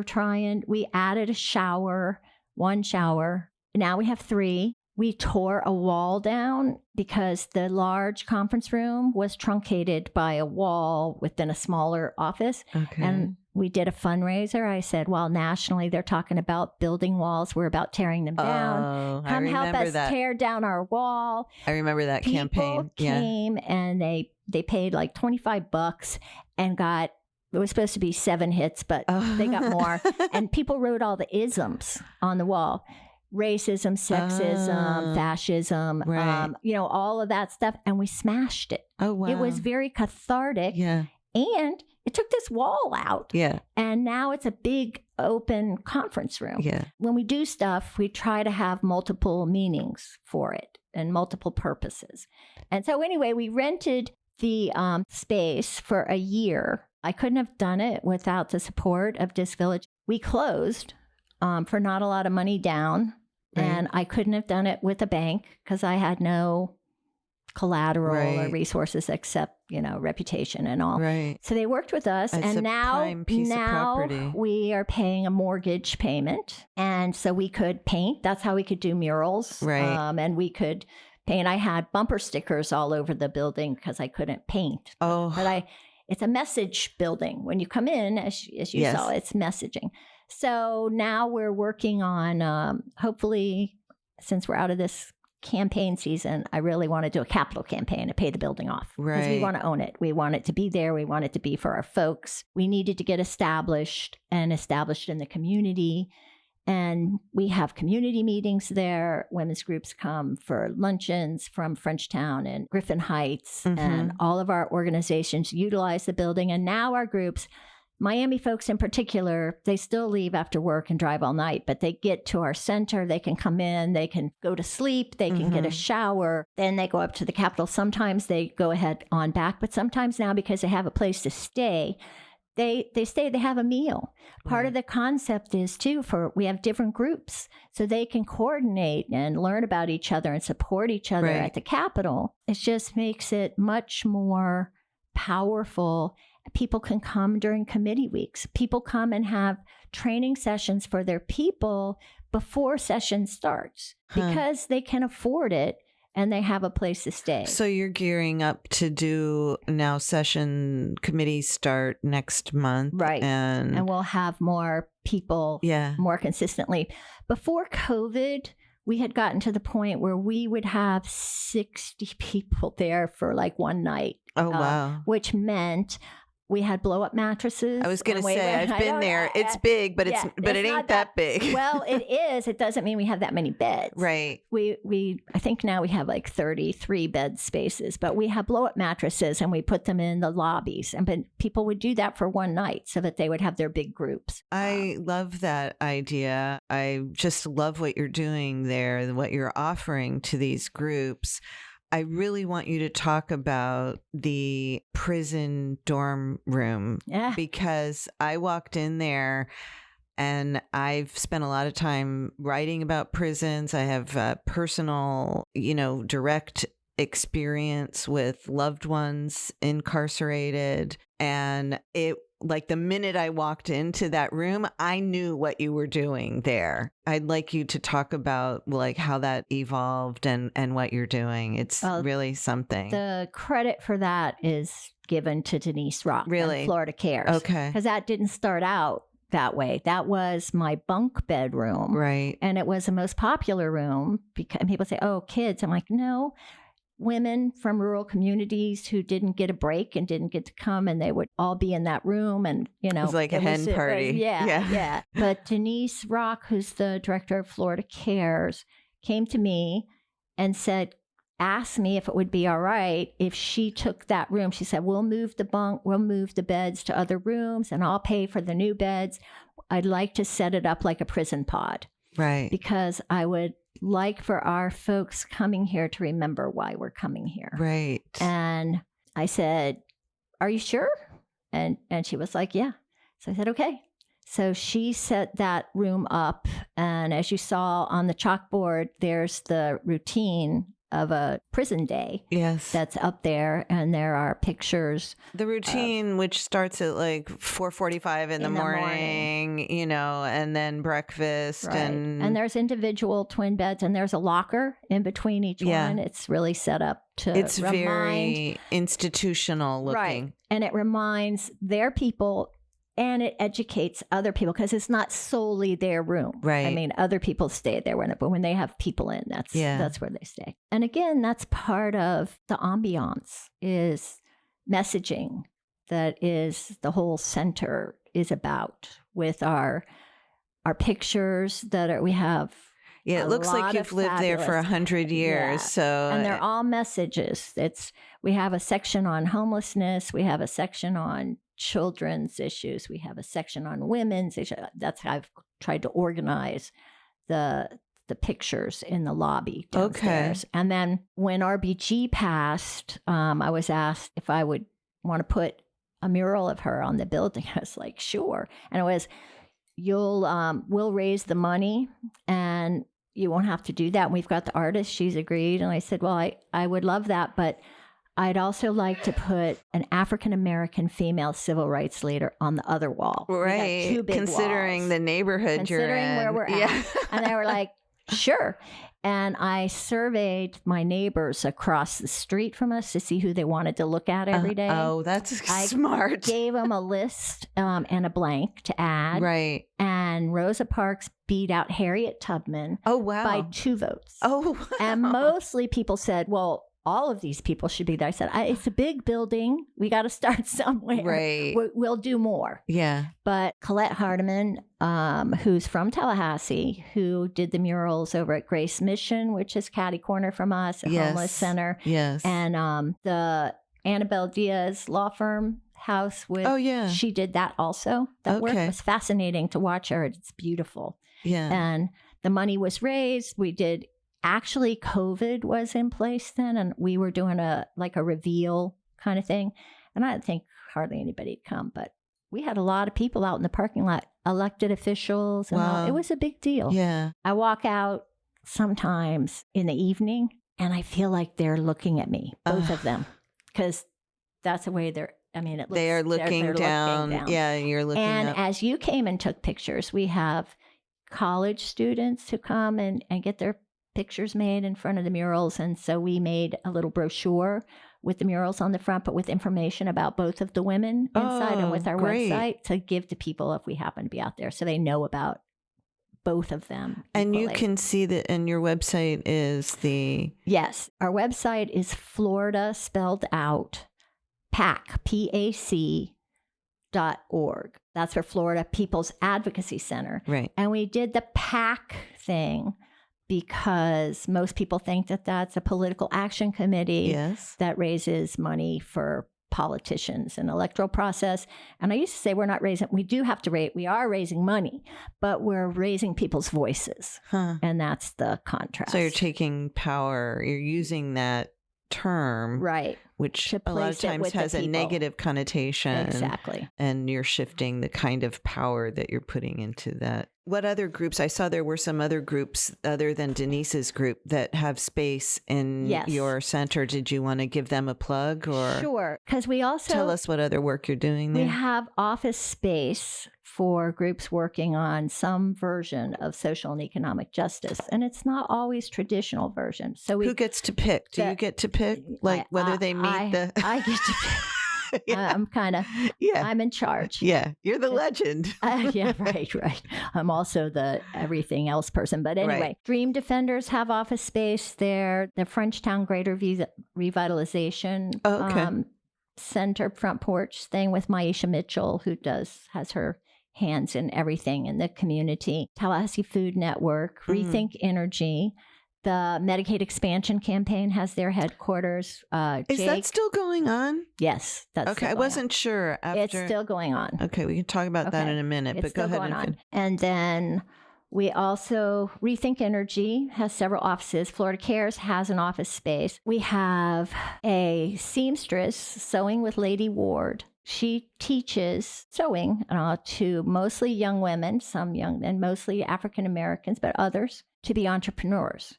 added a shower, 1 shower. Now we have 3. We tore a wall down because the large conference room was truncated by a wall within a smaller office. Okay. And we did a fundraiser. I said, well, nationally, they're talking about building walls. We're about tearing them down. Oh, Come help us tear down our wall. I remember that campaign. People came and they paid like $25 and it was supposed to be 7 hits, but they got more. And people wrote all the isms on the wall. Racism, sexism, fascism, right. All of that stuff. And we smashed it. Oh, wow. It was very cathartic. Yeah. And it took this wall out. Yeah. And now it's a big open conference room. Yeah. When we do stuff, we try to have multiple meanings for it and multiple purposes. And so anyway, we rented the space for a year. I couldn't have done it without the support of Disc Village. We closed for not a lot of money down. Right. And I couldn't have done it with a bank because I had no collateral or resources except, reputation and all. Right. So they worked with us. It's and now we are paying a mortgage payment. And so we could paint. That's how we could do murals. Right. And we could paint. I had bumper stickers all over the building because I couldn't paint. Oh. But it's a message building. When you come in, as you saw, it's messaging. So now we're working on, hopefully, since we're out of this campaign season, I really want to do a capital campaign to pay the building off. Right. Because we want to own it. We want it to be there. We want it to be for our folks. We needed to get established in the community. And we have community meetings there. Women's groups come for luncheons from Frenchtown and Griffin Heights. And all of our organizations utilize the building. And now our groups, Miami folks in particular, they still leave after work and drive all night, but they get to our center. They can come in, they can go to sleep, they can get a shower, then they go up to the Capitol. Sometimes they go ahead on back, but sometimes now because they have a place to stay, they stay, they have a meal. Part of the concept is too, we have different groups so they can coordinate and learn about each other and support each other at the Capitol. It just makes it much more powerful. People can come during committee weeks. People come and have training sessions for their people before session starts because they can afford it and they have a place to stay. So you're gearing up to do now session committees start next month. Right. And we'll have more people more consistently. Before COVID, we had gotten to the point where we would have 60 people there for like one night. Oh, wow. Which meant we had blow-up mattresses. I was going to say, I've been there. It's big, but it ain't that big. Well, it is. It doesn't mean we have that many beds. Right. I think now we have like 33 bed spaces, but we have blow-up mattresses and we put them in the lobbies. But people would do that for one night so that they would have their big groups. I love that idea. I just love what you're doing there and what you're offering to these groups. I really want you to talk about the prison dorm room because I walked in there and I've spent a lot of time writing about prisons. I have personal, direct experience with loved ones incarcerated. And it like the minute I walked into that room, I knew what you were doing there. I'd like you to talk about like how that evolved and what you're doing. It's really something. The credit for that is given to Denise Rock Really? and Florida Cares. Okay. Because that didn't start out that way. That was my bunk bedroom. Right. And it was the most popular room because people say, oh, kids. I'm like, no. Women from rural communities who didn't get a break and didn't get to come, and they would all be in that room. And, you know, it was like a hen party. Yeah. But Denise Rock, who's the director of Florida Cares, came to me and asked me if it would be all right if she took that room. She said, we'll move the beds to other rooms and I'll pay for the new beds. I'd like to set it up like a prison pod. Right. Because I would like for our folks coming here to remember why we're coming here. Right. And I said, are you sure? And she was like, yeah. So I said, okay. So she set that room up. And as you saw on the chalkboard, there's the routine of a prison day. Yes. That's up there. And there are pictures. The routine, which starts at like 4:45 in the morning, you know, and then breakfast. Right. And there's individual twin beds and there's a locker in between each one. It's really set up to It's very institutional looking. Right. And it reminds their people and it educates other people because it's not solely their room. Right. I mean, other people stay there but when they have people in, that's where they stay. And again, that's part of the ambiance is messaging that is the whole center is about with our pictures that we have. Yeah, it looks like you've lived there for 100 years. So and they're all messages. We have a section on homelessness. We have a section on children's issues. We have a section on women's issues. That's how I've tried to organize the pictures in the lobby downstairs. Okay. And then when RBG passed, I was asked if I would want to put a mural of her on the building. I was like, sure. And it was, we'll raise the money and you won't have to do that. And we've got the artist. She's agreed. And I said, well, I would love that, but I'd also like to put an African-American female civil rights leader on the other wall. Right. Two big considering walls. the neighborhood you're in. Considering where we're at. And they were like, sure. And I surveyed my neighbors across the street from us to see who they wanted to look at every day. Oh, that's smart. I gave them a list and a blank to add. Right. And Rosa Parks beat out Harriet Tubman. Oh, wow. By 2 votes. Oh, wow. And mostly people said, well, all of these people should be there. I said, it's a big building. We got to start somewhere. Right. We'll do more. Yeah. But Colette Hardiman, who's from Tallahassee, who did the murals over at Grace Mission, which is catty corner from us, a homeless center. Yes. And the Annabelle Diaz law firm house she did that also. That work was fascinating to watch her. It's beautiful. Yeah. And the money was raised. Actually, COVID was in place then, and we were doing a reveal kind of thing. And I didn't think hardly anybody'd come, but we had a lot of people out in the parking lot, elected officials. And it was a big deal. Yeah. I walk out sometimes in the evening, and I feel like they're looking at me, both of them, because that's the way they are looking down. Yeah, you're looking and up. As you came and took pictures, we have college students who come and get their pictures made in front of the murals. And so we made a little brochure with the murals on the front, but with information about both of the women inside and with our website to give to people if we happen to be out there so they know about both of them. And you can see that, and your website is Yes, our website is Florida spelled out, PAC, PAC.org. That's for Florida People's Advocacy Center. Right. And we did the PAC thing because most people think that that's a political action committee that raises money for politicians and electoral process. And I used to say we are raising money, but we're raising people's voices. And that's the contrast. So you're taking power, you're using that term. Right. which to a lot of place it times with the has a people. negative connotation. Exactly. And you're shifting the kind of power that you're putting into that. What other groups? I saw there were some other groups other than Denise's group that have space in Yes. your center. Did you want to give them a plug or Sure, because we also tell us what other work you're doing there? we have office space for groups working on some version of social and economic justice, and it's not always traditional version. So Who gets to pick? Do you get to pick, like whether they meet I get to pick. Yeah. I'm in charge. Yeah, you're the legend. Yeah, right. I'm also the everything else person. But anyway, Right. Dream Defenders have office space there. The Frenchtown Greater Revitalization Center front porch, staying with Maisha Mitchell, who has her hands in everything in the community. Tallahassee Food Network, Rethink Energy. The Medicaid expansion campaign has their headquarters. Is that still going on? Yes, that's okay. I wasn't sure. It's still going on. Okay, we can talk about that in a minute. But go ahead. And then we also Rethink Energy has several offices. Florida Cares has an office space. We have a seamstress, Sewing with Lady Ward. She teaches sewing to mostly young women, some young and mostly African Americans, but others to be entrepreneurs.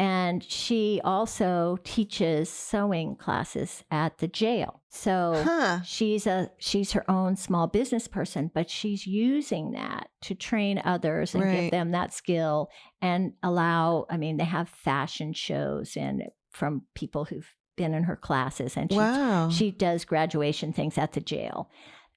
And she also teaches sewing classes at the jail. So she's her own small business person, but she's using that to train others and give them that skill and they have fashion shows and from people who've been in her classes. And she does graduation things at the jail.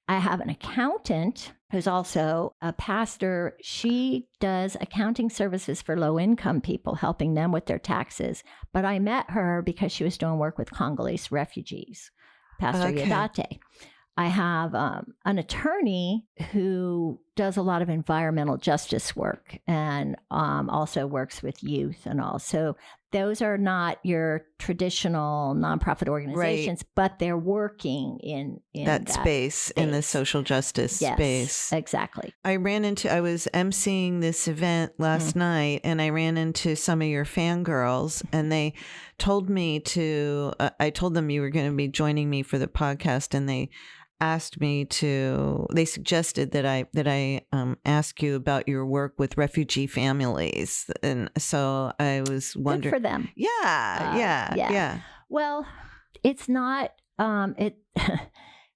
I have an accountant who's also a pastor. She does accounting services for low-income people, helping them with their taxes. But I met her because she was doing work with Congolese refugees, Pastor Yadate. I have an attorney who does a lot of environmental justice work and also works with youth and all. So those are not your traditional nonprofit organizations, but they're working in that space, in the social justice space. Exactly. I was emceeing this event last night, and I ran into some of your fangirls, and they told me I told them you were going to be joining me for the podcast, and they suggested that I ask you about your work with refugee families. And so I was wondering. Good for them. Yeah. Well, it's not,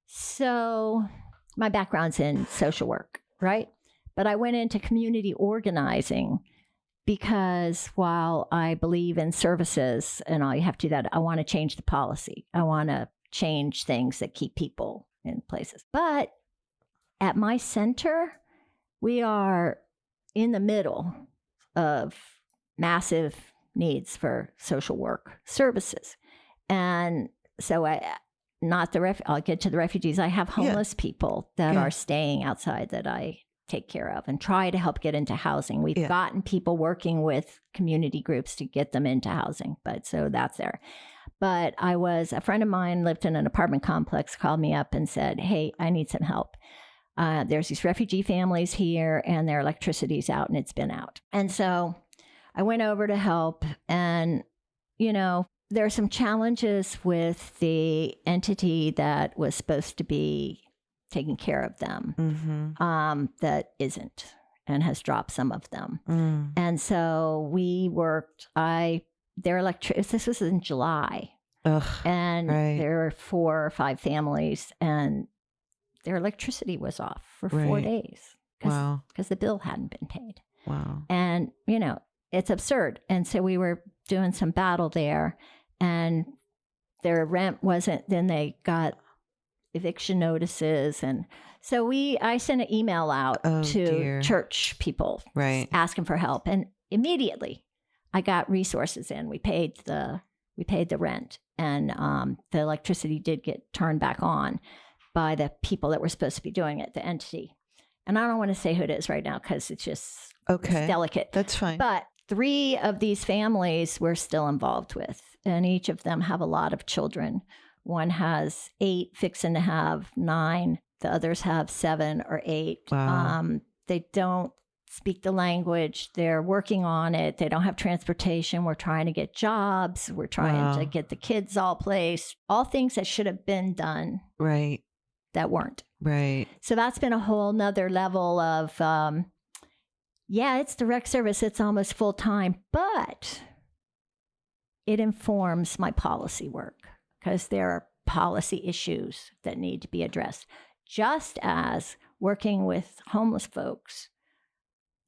so my background's in social work, right? But I went into community organizing because while I believe in services and all, you have to do that, I want to change the policy. I want to change things that keep people in places. But at my center, we are in the middle of massive needs for social work services. And so I'll get to the refugees. I have homeless people that are staying outside that I take care of and try to help get into housing. We've gotten people working with community groups to get them into housing, but so that's there. But a friend of mine lived in an apartment complex, called me up and said, hey, I need some help. There's these refugee families here and their electricity's out and it's been out. And so I went over to help. And, there are some challenges with the entity that was supposed to be taking care of them that isn't and has dropped some of them. And so we worked, this was in July. And there were 4 or 5 families and their electricity was off for 4 days because the bill hadn't been paid. Wow. And, it's absurd. And so we were doing some battle there and their rent wasn't, then they got eviction notices. And so I sent an email out to church people asking for help. And immediately I got resources in. We paid the rent, and the electricity did get turned back on by the people that were supposed to be doing it, the entity. And I don't want to say who it is right now because it's just it's delicate. That's fine. But 3 of these families we're still involved with, and each of them have a lot of children. One has 8, fixing to have 9. The others have 7 or 8. Wow. They don't speak the language. They're working on it. They don't have transportation. We're trying to get jobs. We're trying to get the kids all placed. All things that should have been done. Right. That weren't. Right. So that's been a whole nother level of, it's the rec service. It's almost full time, but it informs my policy work because there are policy issues that need to be addressed. Just as working with homeless folks,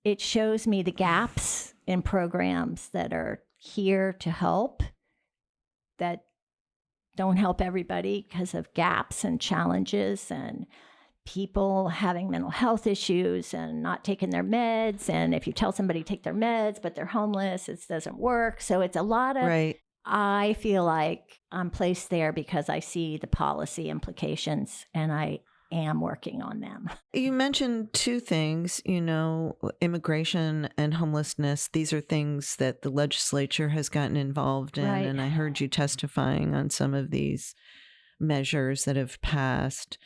it shows me the gaps in programs that are here to help that don't help everybody because of gaps and challenges and people having mental health issues and not taking their meds. And if you tell somebody to take their meds, but they're homeless, it doesn't work. So it's a lot of, I feel like I'm placed there because I see the policy implications and I am working on them. You mentioned two things, immigration and homelessness. These are things that the legislature has gotten involved in. Right. And I heard you testifying on some of these measures that have passed.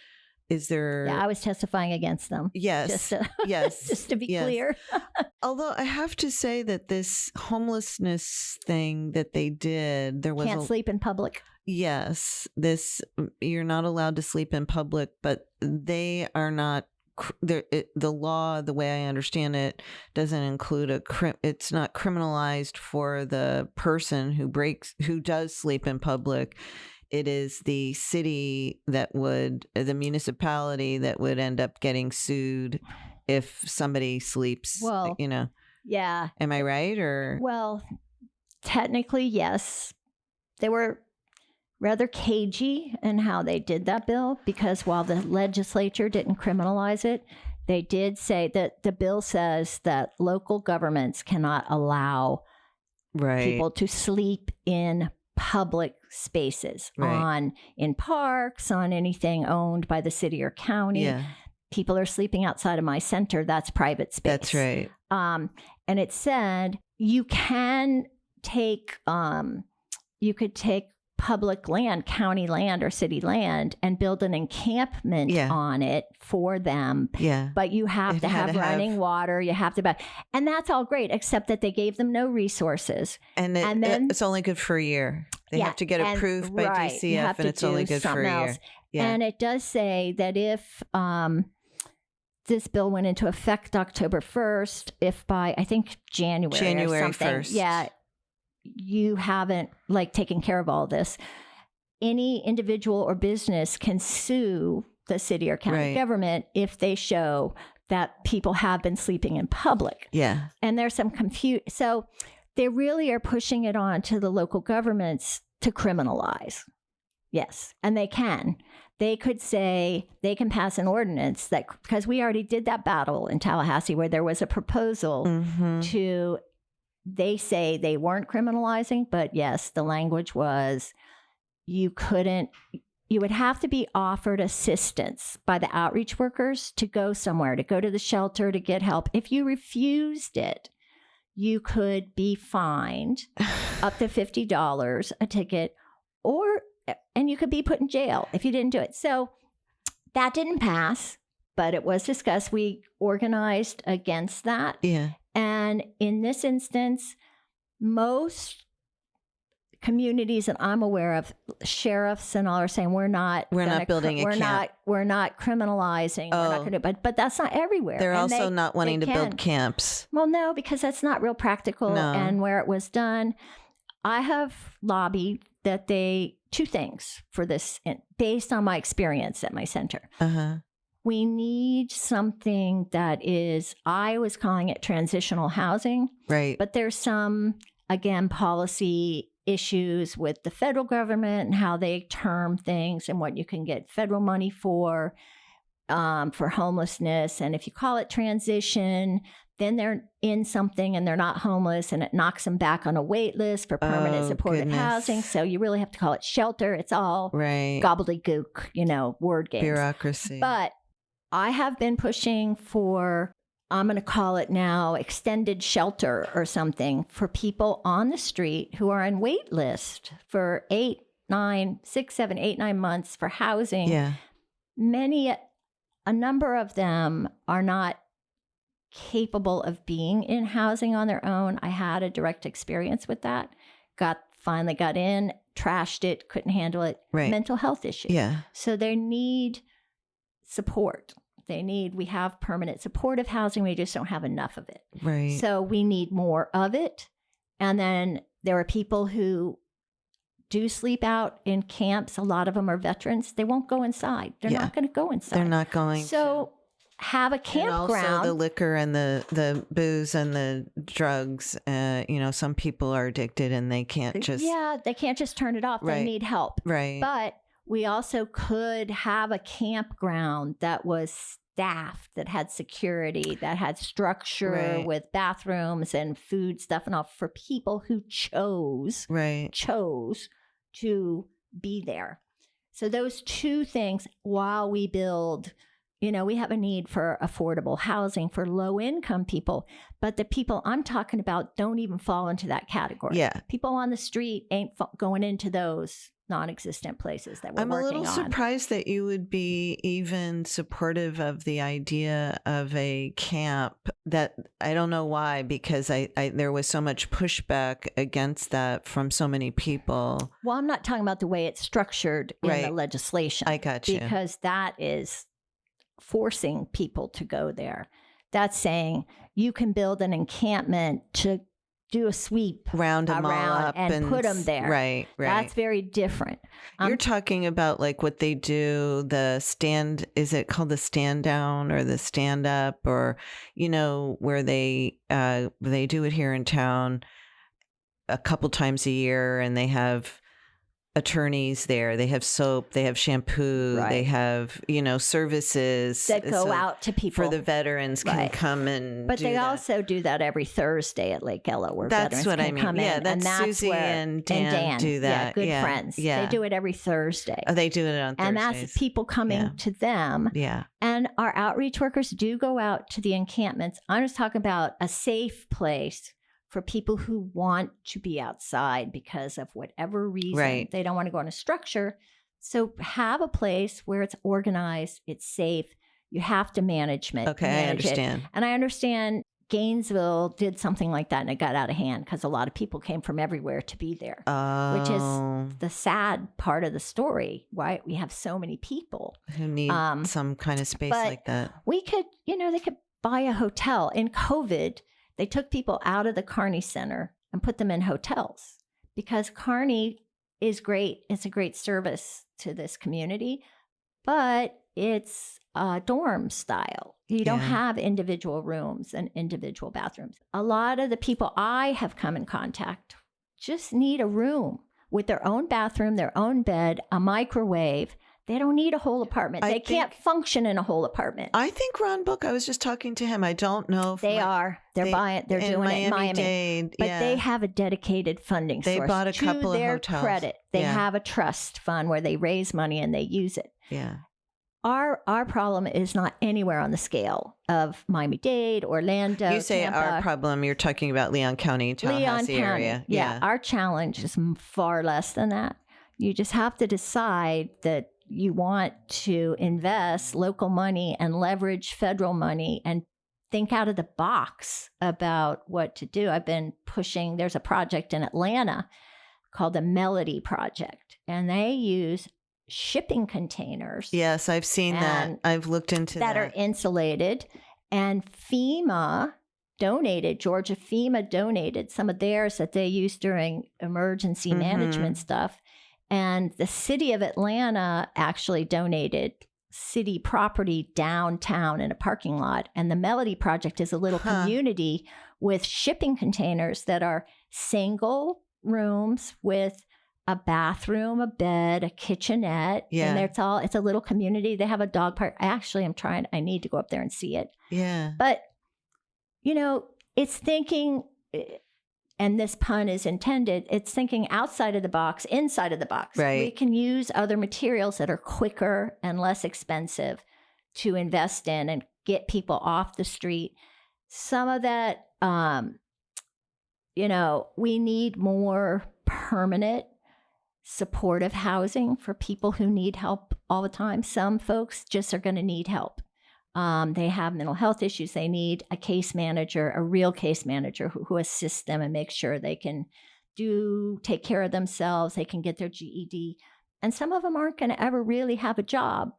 Is there... Yeah, I was testifying against them. Yes. Just to be clear. Although I have to say that this homelessness thing that they did, there was Can't sleep in public. Yes. You're not allowed to sleep in public, but they are not... The law, the way I understand it, doesn't include it's not criminalized for the person who does sleep in public. It is the city the municipality that would end up getting sued if somebody sleeps, Well, yeah. Am I right? Or well, technically, yes. They were rather cagey in how they did that bill because while the legislature didn't criminalize it, they did say that the bill says that local governments cannot allow people to sleep in public spaces in parks, on anything owned by the city or county. Yeah. People are sleeping outside of my center. That's private space. That's right. And it said you can take, you could take public land, county land or city land, and build an encampment on it for them. Yeah. But you have to have running water. You have to, and that's all great, except that they gave them no resources. And then it's only good for a year. They have to get approved by DCF, and it's only good for a year. Yeah. And it does say that if this bill went into effect October 1st, if by, I think, January or something, 1st. You haven't taken care of all this, any individual or business can sue the city or county government if they show that people have been sleeping in public. Yeah. And there's some confusion. So they really are pushing it on to the local governments to criminalize. Yes. And they can. They could say they can pass an ordinance that, because we already did that battle in Tallahassee where there was a proposal to... They say they weren't criminalizing, but yes, the language was you would have to be offered assistance by the outreach workers to go somewhere, to go to the shelter, to get help. If you refused it, you could be fined up to $50 a ticket, and you could be put in jail if you didn't do it. So that didn't pass, but it was discussed. We organized against that. Yeah. And in this instance, most communities that I'm aware of, sheriffs and all are saying we're not building a camp. We're not criminalizing. We're not going to, but that's not everywhere. They're also not wanting to build camps. Well, no, because that's not real practical. No. And where it was done, I have lobbied that two things for this, based on my experience at my center. We need something that is, I was calling it transitional housing. Right. But there's some, again, policy issues with the federal government and how they term things and what you can get federal money for homelessness. And if you call it transition, then they're in something and they're not homeless and it knocks them back on a wait list for permanent supported housing. So you really have to call it shelter. It's all gobbledygook, word games. Bureaucracy. But I have been pushing for, I'm going to call it now, extended shelter or something for people on the street who are on wait list for 8, 9, 6, 7, 8, 9 months for housing. Yeah. A number of them are not capable of being in housing on their own. I had a direct experience with that. Finally got in, trashed it, couldn't handle it. Right. Mental health issues. Yeah. So they need support. We have permanent supportive housing. We just don't have enough of it. Right. So we need more of it. And then there are people who do sleep out in camps. A lot of them are veterans. They won't go inside. They're not going to go inside. They're not going. So have a campground. And also the liquor and the booze and the drugs. Some people are addicted and they can't just. Yeah, they can't just turn it off. Right. They need help. Right. But we also could have a campground that was staffed, that had security, that had structure with bathrooms and food stuff and all for people who chose to be there. So those two things, while we build, we have a need for affordable housing for low income people, but the people I'm talking about don't even fall into that category. Yeah. People on the street ain't going into those non-existent places that we're working on. I'm a little surprised that you would be even supportive of the idea of a camp. That I don't know why, because I there was so much pushback against that from so many people. Well, I'm not talking about the way it's structured in the legislation. I got you. Because that is forcing people to go there. That's saying you can build an encampment to do a sweep round them all up and put them there. Right. That's very different. You're talking about like what they do, is it called the stand down or the stand up, or, where they do it here in town a couple times a year, and they have attorneys there, they have soap, they have shampoo, they have services that go out to people, for the veterans can come and but they also do that every Thursday at Lake Ella, where veterans can come in. That's Susie and Dan do that. Good friends. They do it every Thursday. Oh, they do it on Thursdays. And that's people coming to them. Yeah. And our outreach workers do go out to the encampments. I'm just talking about a safe place for people who want to be outside because of whatever reason. They don't want to go in a structure. So have a place where it's organized, it's safe. You have to manage it. Okay, I understand. And I understand Gainesville did something like that and it got out of hand because a lot of people came from everywhere to be there, which is the sad part of the story, why we have so many people who need some kind of space like that. We could, they could buy a hotel. In COVID, they took people out of the Kearney Center and put them in hotels because Kearney is great. It's a great service to this community, but it's dorm style. You don't have individual rooms and individual bathrooms. A lot of the people I have come in contact just need a room with their own bathroom, their own bed, a microwave. They don't need a whole apartment. They can't function in a whole apartment. I think Ron Book, I was just talking to him. I don't know if they're doing it in Miami. But they have a dedicated funding source. They bought a couple of hotels. To their credit, they have a trust fund where they raise money and they use it. Yeah. Our problem is not anywhere on the scale of Miami-Dade, Orlando, You say Tampa. Our problem, you're talking about Leon County, Tallahassee area. Yeah, our challenge is far less than that. You just have to decide that you want to invest local money and leverage federal money and think out of the box about what to do. I've been pushing, there's a project in Atlanta called the Melody Project, and they use shipping containers. Yes, I've seen that. I've looked into that. That are insulated. And Georgia FEMA donated some of theirs that they used during emergency management stuff. And the city of Atlanta actually donated city property downtown in a parking lot. And the Melody Project is a little community with shipping containers that are single rooms with a bathroom, a bed, a kitchenette. Yeah. And it's a little community. They have a dog park. Actually, I need to go up there and see it. Yeah. But, it's thinking, and this pun is intended, it's thinking outside of the box, inside of the box. Right. We can use other materials that are quicker and less expensive to invest in and get people off the street. Some of that, we need more permanent supportive housing for people who need help all the time. Some folks just are going to need help. They have mental health issues. They need a case manager, a real case manager who assists them and makes sure they can take care of themselves. They can get their GED. And some of them aren't going to ever really have a job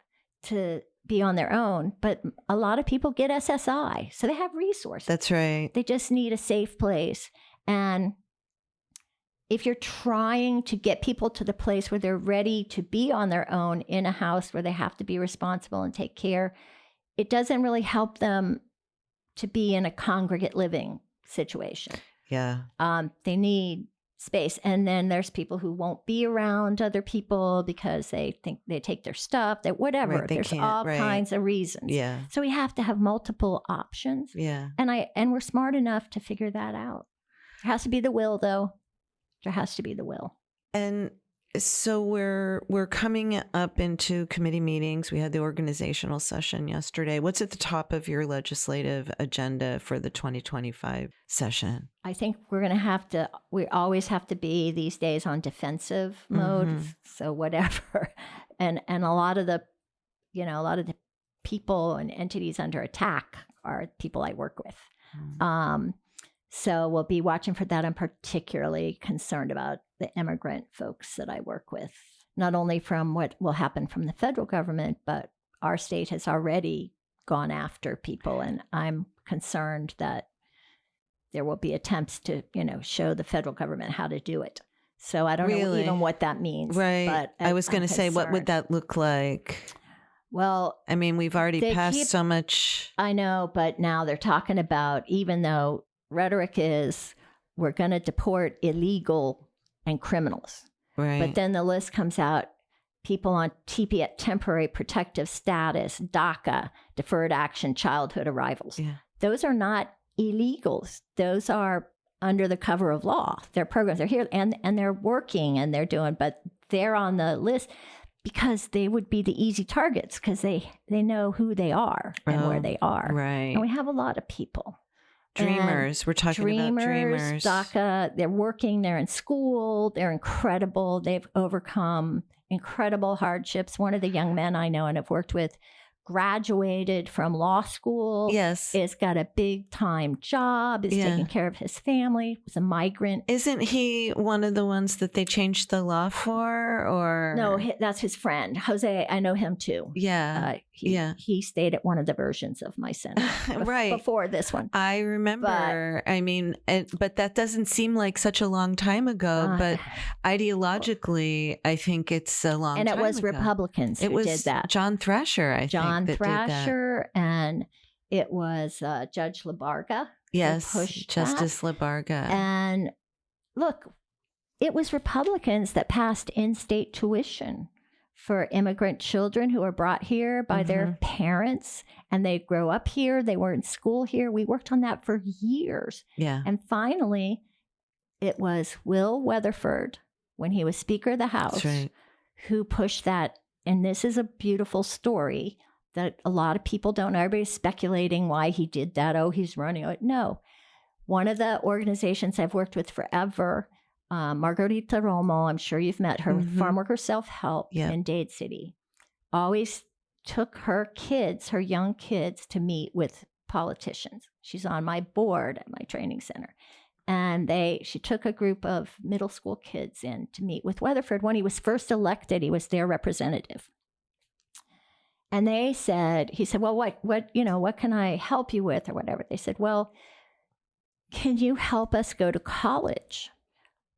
to be on their own. But a lot of people get SSI. So they have resources. That's right. They just need a safe place. And if you're trying to get people to the place where they're ready to be on their own in a house where they have to be responsible and take care, it doesn't really help them to be in a congregate living situation. Yeah. They need space. And then there's people who won't be around other people because they think they take their stuff, that whatever. Right, there's all kinds of reasons. Yeah. So we have to have multiple options. Yeah. And we're smart enough to figure that out. There has to be the will, though. There has to be the will. And so we're coming up into committee meetings. We had the organizational session yesterday. What's at the top of your legislative agenda for the 2025 session? I think we always have to be these days on defensive mode. Mm-hmm. So whatever. And a lot of the people and entities under attack are people I work with. Mm-hmm. So we'll be watching for that. I'm particularly concerned about the immigrant folks that I work with, not only from what will happen from the federal government, but our state has already gone after people. And I'm concerned that there will be attempts to, show the federal government how to do it. So I don't know even what that means. Right. But I was going to say, what would that look like? Well, I mean, we've already passed so much. I know, but now they're talking about, even though rhetoric is we're going to deport illegal and criminals. Right. But then the list comes out, people on temporary protective status, DACA, deferred action, childhood arrivals. Yeah. Those are not illegals. Those are under the cover of law. Their programs are here and they're working and they're doing, but they're on the list because they would be the easy targets because they know who they are and where they are. Right. And we have a lot of people. Dreamers. We're talking about dreamers. DACA, they're working, they're in school, they're incredible. They've overcome incredible hardships. One of the young men I know and have worked with graduated from law school. Yes. Is got a big time job, is taking care of his family, was a migrant. Isn't he one of the ones that they changed the law for? Or no, that's his friend. Jose, I know him too. Yeah. He stayed at one of the versions of my center right. before this one. I remember. But that doesn't seem like such a long time ago. But ideologically, I think it's a long time ago. And it was Republicans who did that. John Thrasher, I think. John Thrasher, and it was Judge Labarga. Yes, Justice Labarga. And look, it was Republicans that passed in-state tuition for immigrant children who are brought here by their parents, and they grow up here. They were in school here. We worked on that for years. Yeah. And finally, it was Will Weatherford, when he was Speaker of the House, who pushed that. And this is a beautiful story that a lot of people don't know. Everybody's speculating why he did that. Oh, he's running. No. One of the organizations I've worked with forever, Margarita Romo, I'm sure you've met her, with Farmworkers Self-Help in Dade City, always took her kids, her young kids, to meet with politicians. She's on my board at my training center. And she took a group of middle school kids in to meet with Weatherford. When he was first elected, he was their representative. And he said, well, what can I help you with or whatever? They said, well, can you help us go to college?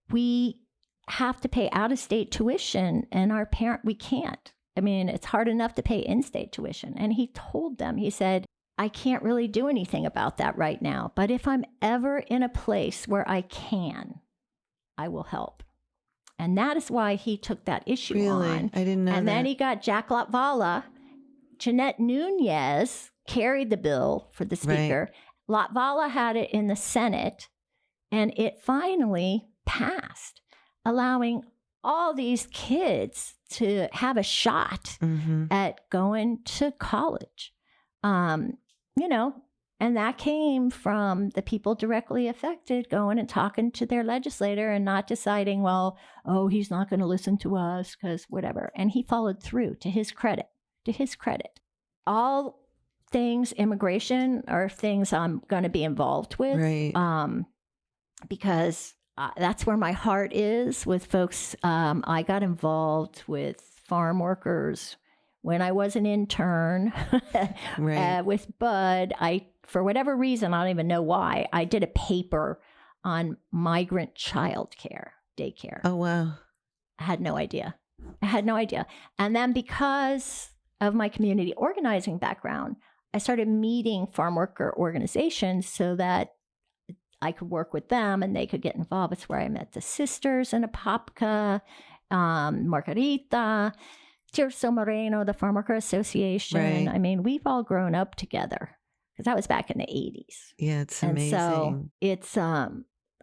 We have to pay out-of-state tuition and we can't. I mean, it's hard enough to pay in-state tuition. And he told them, he said, I can't really do anything about that right now, but if I'm ever in a place where I can, I will help. And that is why he took that issue on. I didn't know that. And then he got Jack Latvala. Jeanette Nunez carried the bill for the speaker. Right. Latvala had it in the Senate, and it finally passed, allowing all these kids to have a shot at going to college. And that came from the people directly affected going and talking to their legislator and not deciding, well, he's not going to listen to us because whatever. And he followed through, to his credit. All things, immigration, are things I'm going to be involved with. Right. Because that's where my heart is with folks. I got involved with farm workers when I was an intern Right. with Bud. For whatever reason, I don't even know why, I did a paper on migrant childcare, daycare. Oh, wow. I had no idea. And then because of my community organizing background, I started meeting farm worker organizations so that I could work with them and they could get involved. It's where I met the sisters in Apopka, Margarita, Tirso Moreno, the Farm Worker Association. Right. I mean, we've all grown up together because that was back in the 80s. Yeah, it's And amazing. so it's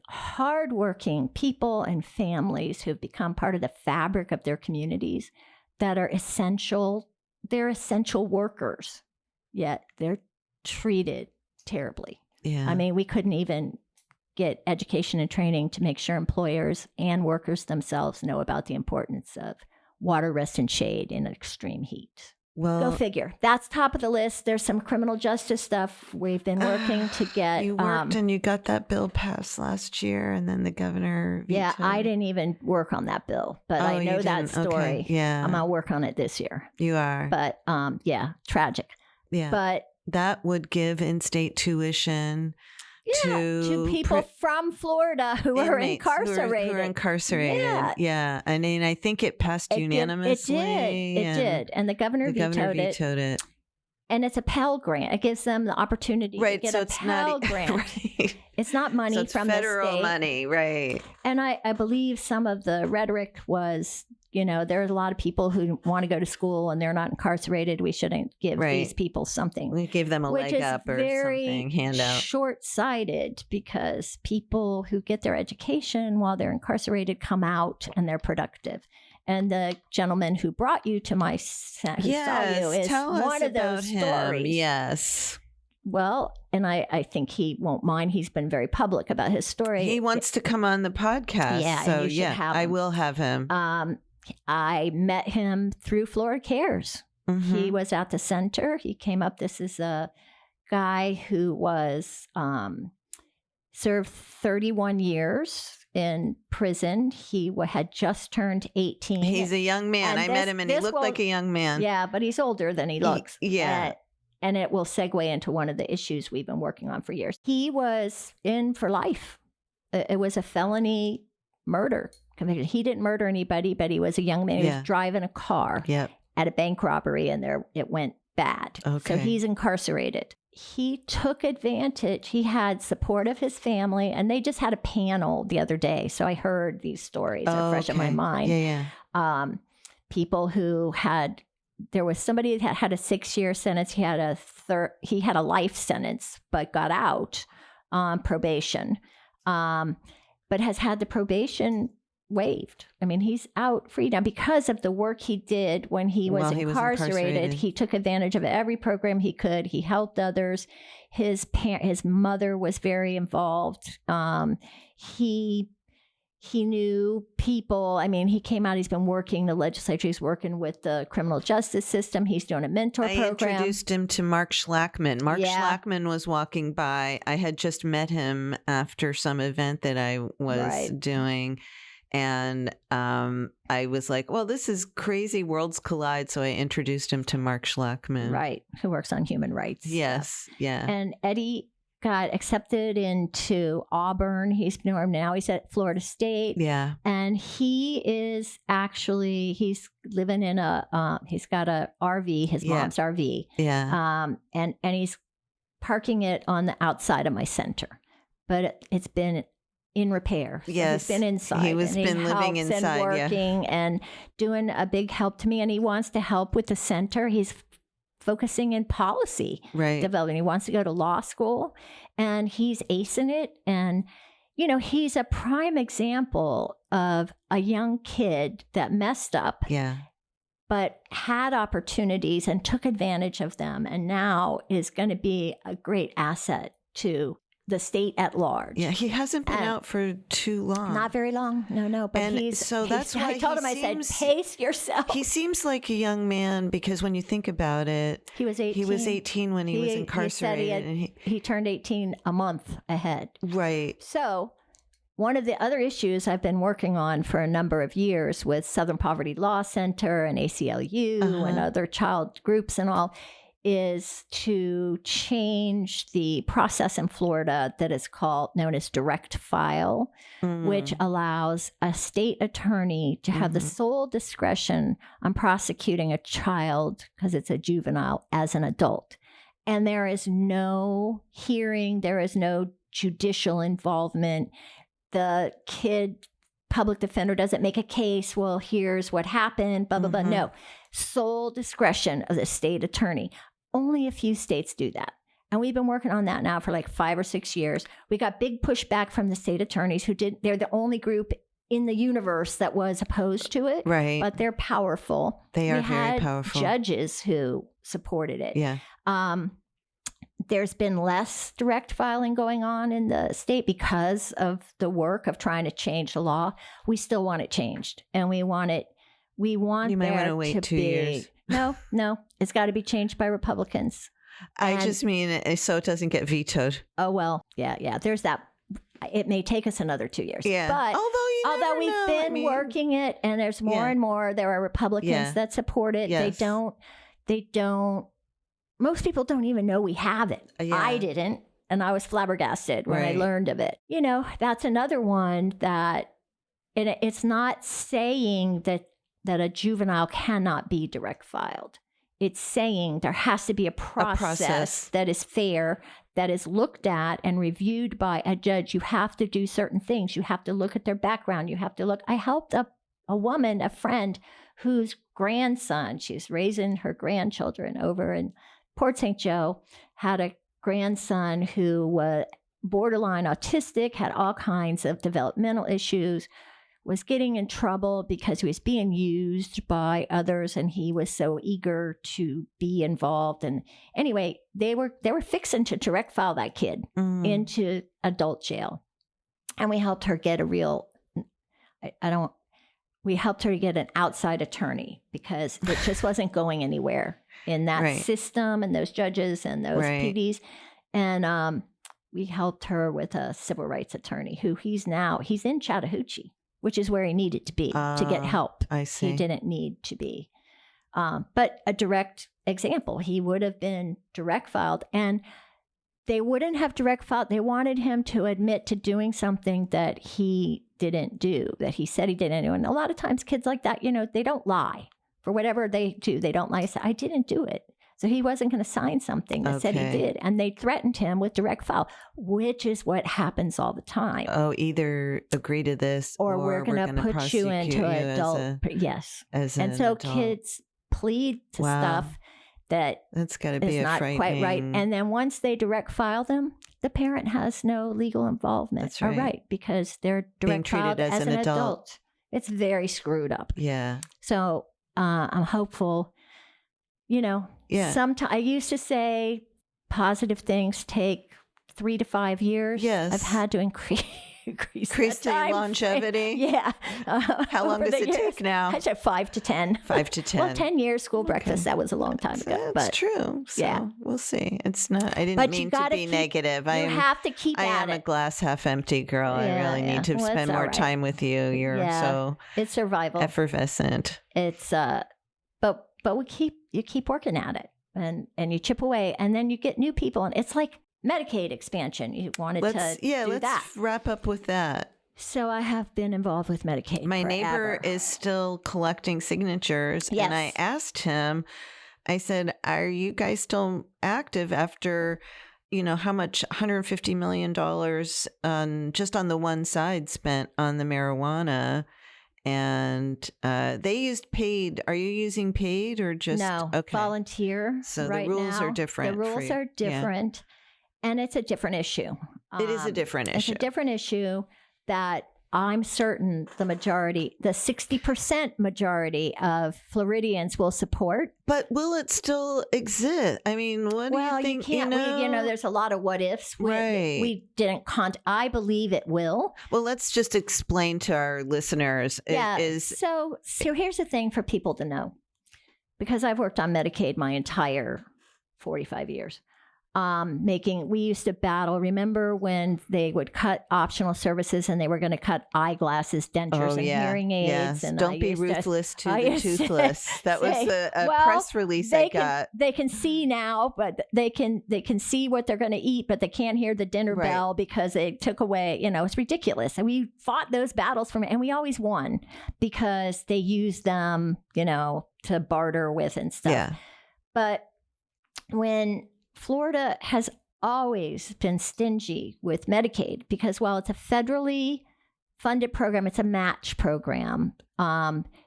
hardworking people and families who've become part of the fabric of their communities that are essential. They're essential workers, yet they're treated terribly. Yeah. I mean, we couldn't even get education and training to make sure employers and workers themselves know about the importance of water, rest, and shade in extreme heat. Well, Go figure. That's top of the list. There's some criminal justice stuff we've been working to get. You worked and you got that bill passed last year, and then the governor vetoed. Yeah, I didn't even work on that bill, but Oh, I you know that didn't? story. Okay. Yeah. I'm going to work on it this year. You are. But yeah, tragic. Yeah. But that would give in-state tuition to people from Florida who are inmates incarcerated. Who are incarcerated. Yeah. I mean, I think it passed unanimously. It did. And the governor vetoed it. And it's a Pell Grant. It gives them the opportunity to get a Pell Grant. Right. It's not money so it's from the federal state. money, right. And I believe some of the rhetoric was, there's a lot of people who want to go to school and they're not incarcerated. We shouldn't give these people something. We give them a leg up or something, handout. Short-sighted, because people who get their education while they're incarcerated come out and they're productive. And the gentleman who brought you to my saw you is one of those stories. Yes. Well, and I think he won't mind. He's been very public about his story. He wants to come on the podcast. Yeah, so and you should have him. I will have him. I met him through Florida Cares. Mm-hmm. He was at the center. He came up. This is a guy who was served 31 years in prison. He had just turned 18. He's a young man. I met him and he looked like a young man. Yeah, but he's older than he looks. Yeah. And it will segue into one of the issues we've been working on for years. He was in for life. It was a felony murder conviction. He didn't murder anybody, but he was a young man. He was driving a car at a bank robbery, and it went bad. Okay. So he's incarcerated. He took advantage. He had support of his family, and they just had a panel the other day. So I heard these stories. They're fresh in my mind. Yeah. People who there was somebody that had a 6-year sentence. He had a life sentence, but got out on probation, but has had the probation waived. I mean, he's out free now because of the work he did when he was incarcerated. He took advantage of every program he could. He helped others. His mother was very involved. He knew people. I mean, he came out. He's been working. The legislature. He's working with the criminal justice system. He's doing a mentor program. I introduced him to Mark Schlackman. Mark Schlackman was walking by. I had just met him after some event that I was doing. And I was like, well, this is crazy. Worlds collide. So I introduced him to Mark Schlackman. Right. Who works on human rights. Yes. Yeah. And Eddie got accepted into Auburn. He's at Florida State. Yeah. And he's living in he's got a RV, his mom's RV. Yeah. And he's parking it on the outside of my center. But it's been in repair. So yes. He's been inside. He's been living inside. And working and doing a big help to me. And he wants to help with the center. He's focusing in policy development. He wants to go to law school and he's acing it. And, he's a prime example of a young kid that messed up. Yeah. But had opportunities and took advantage of them. And now is going to be a great asset to the state at large. Yeah, he hasn't been out for too long. Not very long. No. But that's why I told him, I said, pace yourself. He seems like a young man because when you think about it, he was 18. He was 18 when he was incarcerated. He turned 18 a month ahead. Right. So one of the other issues I've been working on for a number of years with Southern Poverty Law Center and ACLU and other child groups and all is to change the process in Florida that is known as direct file, which allows a state attorney to have the sole discretion on prosecuting a child because it's a juvenile as an adult. And there is no hearing, there is no judicial involvement. The public defender doesn't make a case. Well, here's what happened, blah, blah, blah. No, sole discretion of the state attorney. Only a few states do that. And we've been working on that now for like 5 or 6 years. We got big pushback from the state attorneys they're the only group in the universe that was opposed to it. Right. But they're powerful. They are very powerful. Judges who supported it. Yeah. There's been less direct filing going on in the state because of the work of trying to change the law. We still want it changed. And we want you might want to wait 2 years. No. It's got to be changed by Republicans. I just mean so it doesn't get vetoed. Oh, well, yeah. There's that. It may take us another 2 years. Yeah. But although we've been working it and there's more and more, there are Republicans that support it. Yes. They don't. Most people don't even know we have it. Yeah. I didn't. And I was flabbergasted when I learned of it. That's another one that, and it's not saying that a juvenile cannot be direct filed. It's saying there has to be a process that is fair, that is looked at and reviewed by a judge. You have to do certain things. You have to look at their background. You have to look. I helped a woman, a friend, whose grandson, she's raising her grandchildren over in Port St. Joe, had a grandson who was borderline autistic, had all kinds of developmental issues, was getting in trouble because he was being used by others and he was so eager to be involved. And anyway, they were fixing to direct file that kid into adult jail. And we helped her get we helped her to get an outside attorney because it just wasn't going anywhere in that system and those judges and those PDs. And we helped her with a civil rights attorney who he's in Chattahoochee, which is where he needed to be to get help. I see. He didn't need to be. But a direct example, he would have been direct filed and they wouldn't have direct filed. They wanted him to admit to doing something that he didn't do, that he said he didn't do. And a lot of times kids like that, they don't lie. For whatever they do, they don't lie. Say, I didn't do it. So he wasn't going to sign something that said he did. And they threatened him with direct file, which is what happens all the time. Oh, either agree to this or we're going to put you into adult. Yes. And so kids plead to stuff that's got to be not quite right. And then once they direct file them, the parent has no legal involvement. That's right. Right, because they're direct filed as an adult. It's very screwed up. Yeah. So I'm hopeful, Sometimes I used to say positive things take 3 to 5 years. Yes. I've had to increase the longevity. Yeah. How long does it take now? I said 5 to 10. 5 to 10. Well, 10 years school breakfast. That was a long time ago. That's true. So we'll see. It's not. I didn't mean to be negative. You have to keep at it. I am a glass half empty girl. I really need to spend more time with you. You're so it's survival. Effervescent. It's but you keep working at it and you chip away and then you get new people and it's like Medicaid expansion. You wanted to do that. Let's wrap up with that. So I have been involved with Medicaid. My forever. neighbor is still collecting signatures. Yes. And I asked him, I said, are you guys still active after, how much $150 million just on the one side spent on the marijuana? And they used paid. Are you using paid or just volunteer? So right the rules now. are different. The rules are different. And it's a different issue. It is a different issue. It's a different issue that I'm certain the 60% majority of Floridians will support. But will it still exist? I mean, what do you think? You can't. There's a lot of what ifs. Right. We didn't I believe it will. Well, let's just explain to our listeners. So here's the thing for people to know, because I've worked on Medicaid my entire 45 years. We used to battle. Remember when they would cut optional services and they were going to cut eyeglasses, dentures, and hearing aids? Yes. And don't be ruthless to the toothless. That was a press release I got. They can see now, but they can see what they're going to eat, but they can't hear the dinner bell because they took away. It's ridiculous. And we fought those battles and we always won because they used them, to barter with and stuff. Yeah. But when Florida has always been stingy with Medicaid because while it's a federally funded program, it's a match program.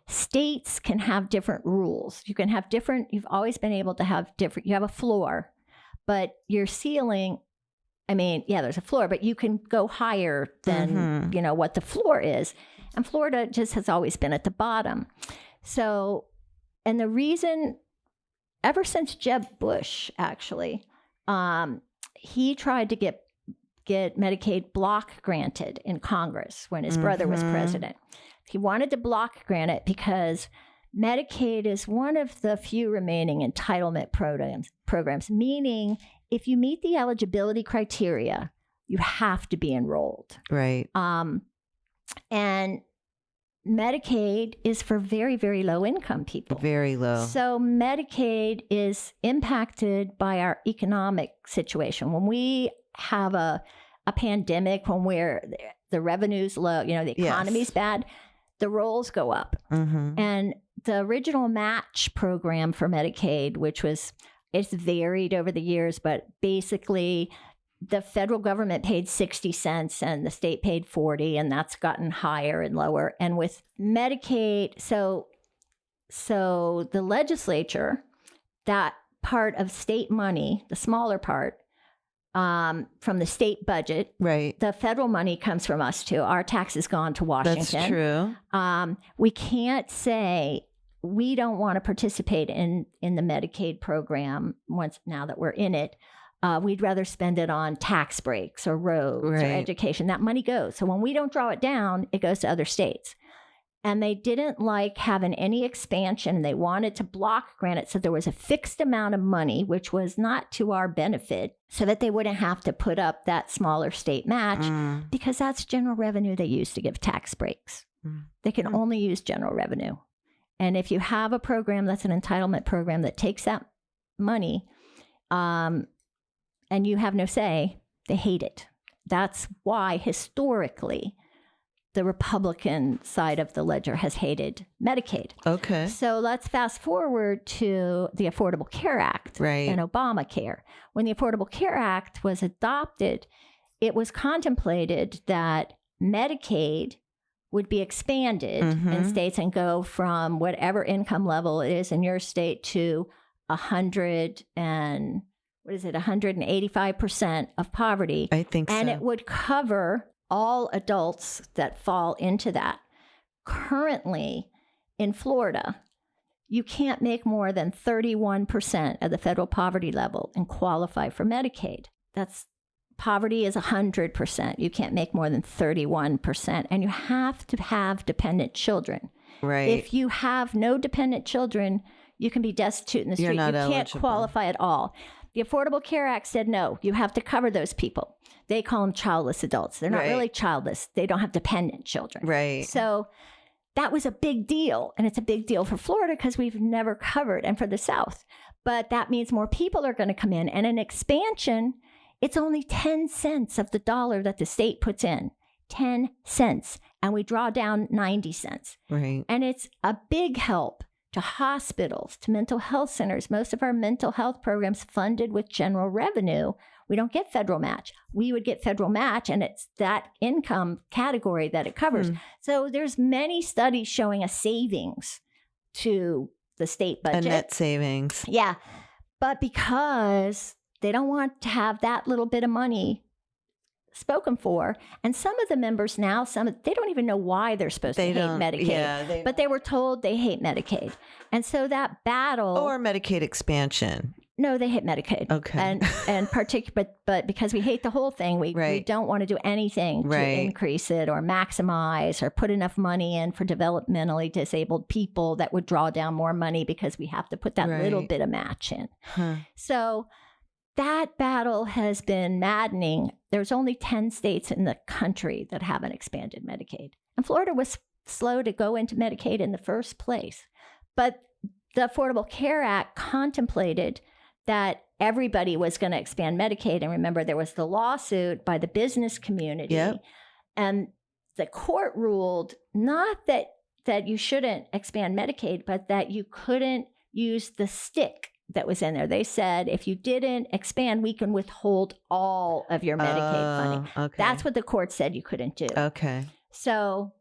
States can have different rules. You've always been able to have different, you have a floor, but your ceiling, there's a floor, but you can go higher than, what the floor is. And Florida just has always been at the bottom. So, and the reason, ever since Jeb Bush, actually, he tried to get Medicaid block granted in Congress when his brother was president. He wanted to block grant it because Medicaid is one of the few remaining entitlement programs, meaning if you meet the eligibility criteria, you have to be enrolled. Right. And Medicaid is for very, very low income people. Very low. So Medicaid is impacted by our economic situation. When we have a pandemic, when the revenue's low, the economy's bad, the rolls go up. And the original match program for Medicaid, it's varied over the years, but basically the federal government paid 60 cents and the state paid 40, and that's gotten higher and lower. And with Medicaid, so the legislature, that part of state money, the smaller part, from the state budget, right? The federal money comes from us too. Our taxes gone to Washington. That's true. We can't say we don't want to participate in the Medicaid program now that we're in it. We'd rather spend it on tax breaks or roads or education. That money goes. So when we don't draw it down, it goes to other states. And they didn't like having any expansion. They wanted to block grant it so there was a fixed amount of money, which was not to our benefit, so that they wouldn't have to put up that smaller state match because that's general revenue they use to give tax breaks. They can only use general revenue. And if you have a program that's an entitlement program that takes that money, and you have no say, they hate it. That's why historically the Republican side of the ledger has hated Medicaid. Okay. So let's fast forward to the Affordable Care Act and Obamacare. When the Affordable Care Act was adopted, it was contemplated that Medicaid would be expanded in states and go from whatever income level it is in your state to 185% of poverty. I think so. And it would cover all adults that fall into that. Currently, in Florida, you can't make more than 31% of the federal poverty level and qualify for Medicaid. Poverty is 100%. You can't make more than 31%. And you have to have dependent children. Right. If you have no dependent children, you can be destitute in the street. You can't qualify at all. The Affordable Care Act said, no, you have to cover those people. They call them childless adults. They're not really childless. They don't have dependent children. Right. So that was a big deal. And it's a big deal for Florida because we've never covered, and for the South. But that means more people are going to come in. And an expansion, it's only 10 cents of the dollar that the state puts in. 10 cents. And we draw down 90 cents. Right. And it's a big help to hospitals, to mental health centers. Most of our mental health programs funded with general revenue. We don't get federal match. We would get federal match, and it's that income category that it covers. So there's many studies showing a savings to the state budget. A net savings. Yeah. But because they don't want to have that little bit of money spoken for. And some of the members now, they don't even know why they're supposed to hate Medicaid. But they were told they hate Medicaid. And so that battle... Or Medicaid expansion. No, they hate Medicaid. Okay. But because we hate the whole thing, we don't want to do anything to increase it or maximize or put enough money in for developmentally disabled people that would draw down more money because we have to put that little bit of match in. So that battle has been maddening. There's only 10 states in the country that haven't expanded Medicaid. And Florida was slow to go into Medicaid in the first place. But the Affordable Care Act contemplated that everybody was going to expand Medicaid. And remember, there was the lawsuit by the business community. Yep. And the court ruled not that you shouldn't expand Medicaid, but that you couldn't use the stick that was in there. They said, if you didn't expand, we can withhold all of your Medicaid funding. Okay. That's what the court said you couldn't do. Okay. So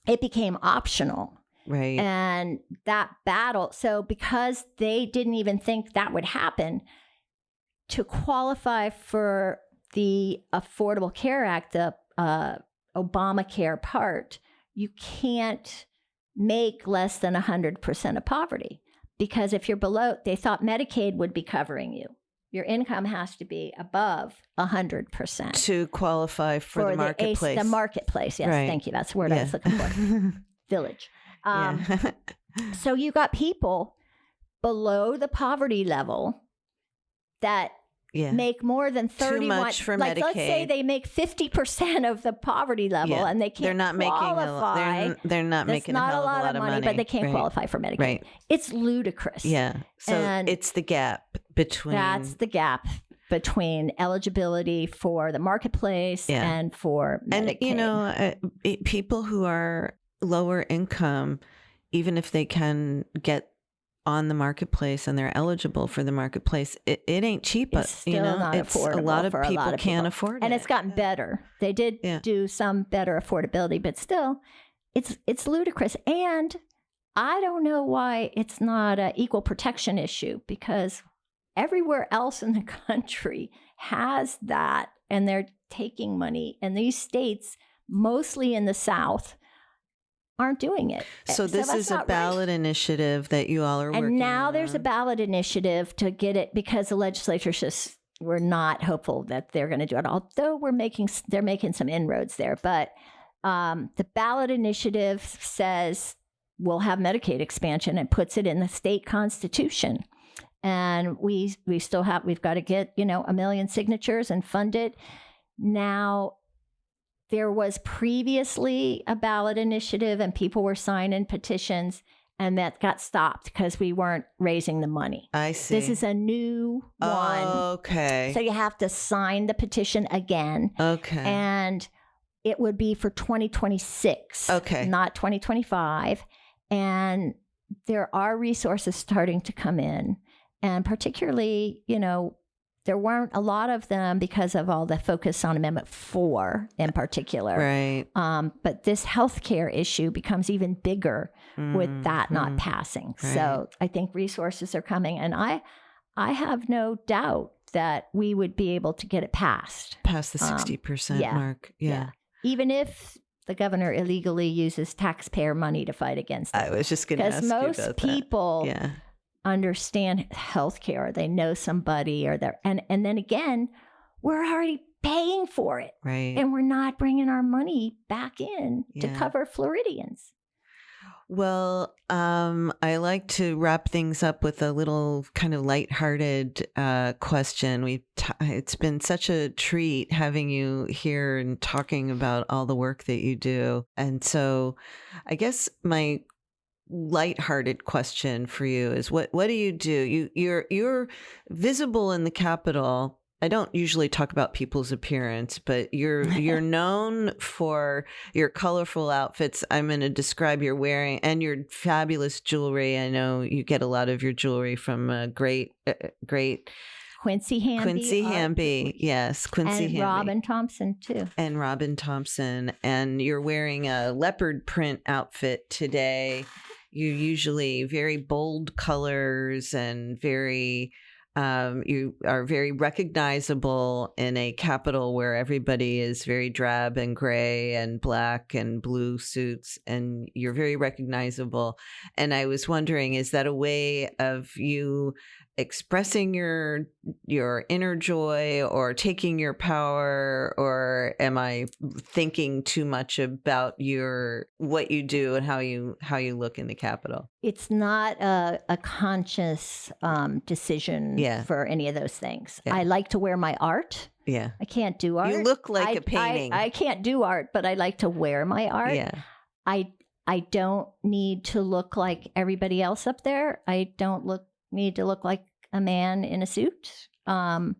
it became optional. Right. And that battle, so because they didn't even think that would happen, to qualify for the Affordable Care Act, the Obamacare part, you can't make less than 100% of poverty. Because if you're below, they thought Medicaid would be covering you. Your income has to be above 100%. To qualify for the marketplace. The marketplace, yes, thank you. That's the word I was looking for. Village. So you got people below the poverty level that make more than 31. Too much for Medicaid. Let's say they make 50% of the poverty level and they can't qualify. They're not making a hell of a lot of money. But they can't qualify for Medicaid. Right. It's ludicrous. Yeah. So it's the gap between. That's the gap between eligibility for the marketplace and for Medicaid. And, people who are lower income, even if they can get on the marketplace and they're eligible for the marketplace, it ain't cheap. It's still not affordable. A lot of people can't afford it. And it's gotten better. They did do some better affordability, but still, it's ludicrous. And I don't know why it's not an equal protection issue, because everywhere else in the country has that, and they're taking money. And these states, mostly in the South, aren't doing it. So this is a ballot initiative that you all are working on. And now there's a ballot initiative to get it, because the legislatures just were not hopeful that they're going to do it. Although they're making some inroads there. But the ballot initiative says we'll have Medicaid expansion and puts it in the state constitution. And we've got to get, 1 million signatures and fund it. Now, there was previously a ballot initiative and people were signing petitions, and that got stopped because we weren't raising the money. I see. This is a new one. Okay. So you have to sign the petition again. Okay. And it would be for 2026. Okay. Not 2025. And there are resources starting to come in. And particularly, there weren't a lot of them because of all the focus on Amendment 4 in particular. Right. But this healthcare issue becomes even bigger with that not passing. Right. So I think resources are coming. And I have no doubt that we would be able to get it passed. Past the 60% mark. Yeah. Even if the governor illegally uses taxpayer money to fight against it. I was just going to ask you about that. Because most people understand healthcare. They know somebody, or they're, and then again, we're already paying for it. Right. And we're not bringing our money back in to cover Floridians. Well, I like to wrap things up with a little kind of lighthearted question. It's been such a treat having you here and talking about all the work that you do. And so I guess my lighthearted question for you is what do you do? You're visible in the Capitol. I don't usually talk about people's appearance, but you're known for your colorful outfits. I'm going to describe your wearing and your fabulous jewelry. I know you get a lot of your jewelry from great Quincy Hamby. Yes, Quincy Hamby. And Robin Thompson, too. And Robin Thompson. And you're wearing a leopard print outfit today. You usually very bold colors and very You are very recognizable in a capital where everybody is very drab and gray and black and blue suits, and you're very recognizable. And I was wondering, is that a way of you expressing your inner joy or taking your power, or am I thinking too much about what you do and how you look in the Capitol? It's not a conscious decision for any of those things. I like to wear my art. Yeah. I can't do art. You look like a painting. I can't do art, but I like to wear my art. Yeah. I don't need to look like everybody else up there. I don't need to look like a man in a suit. I'm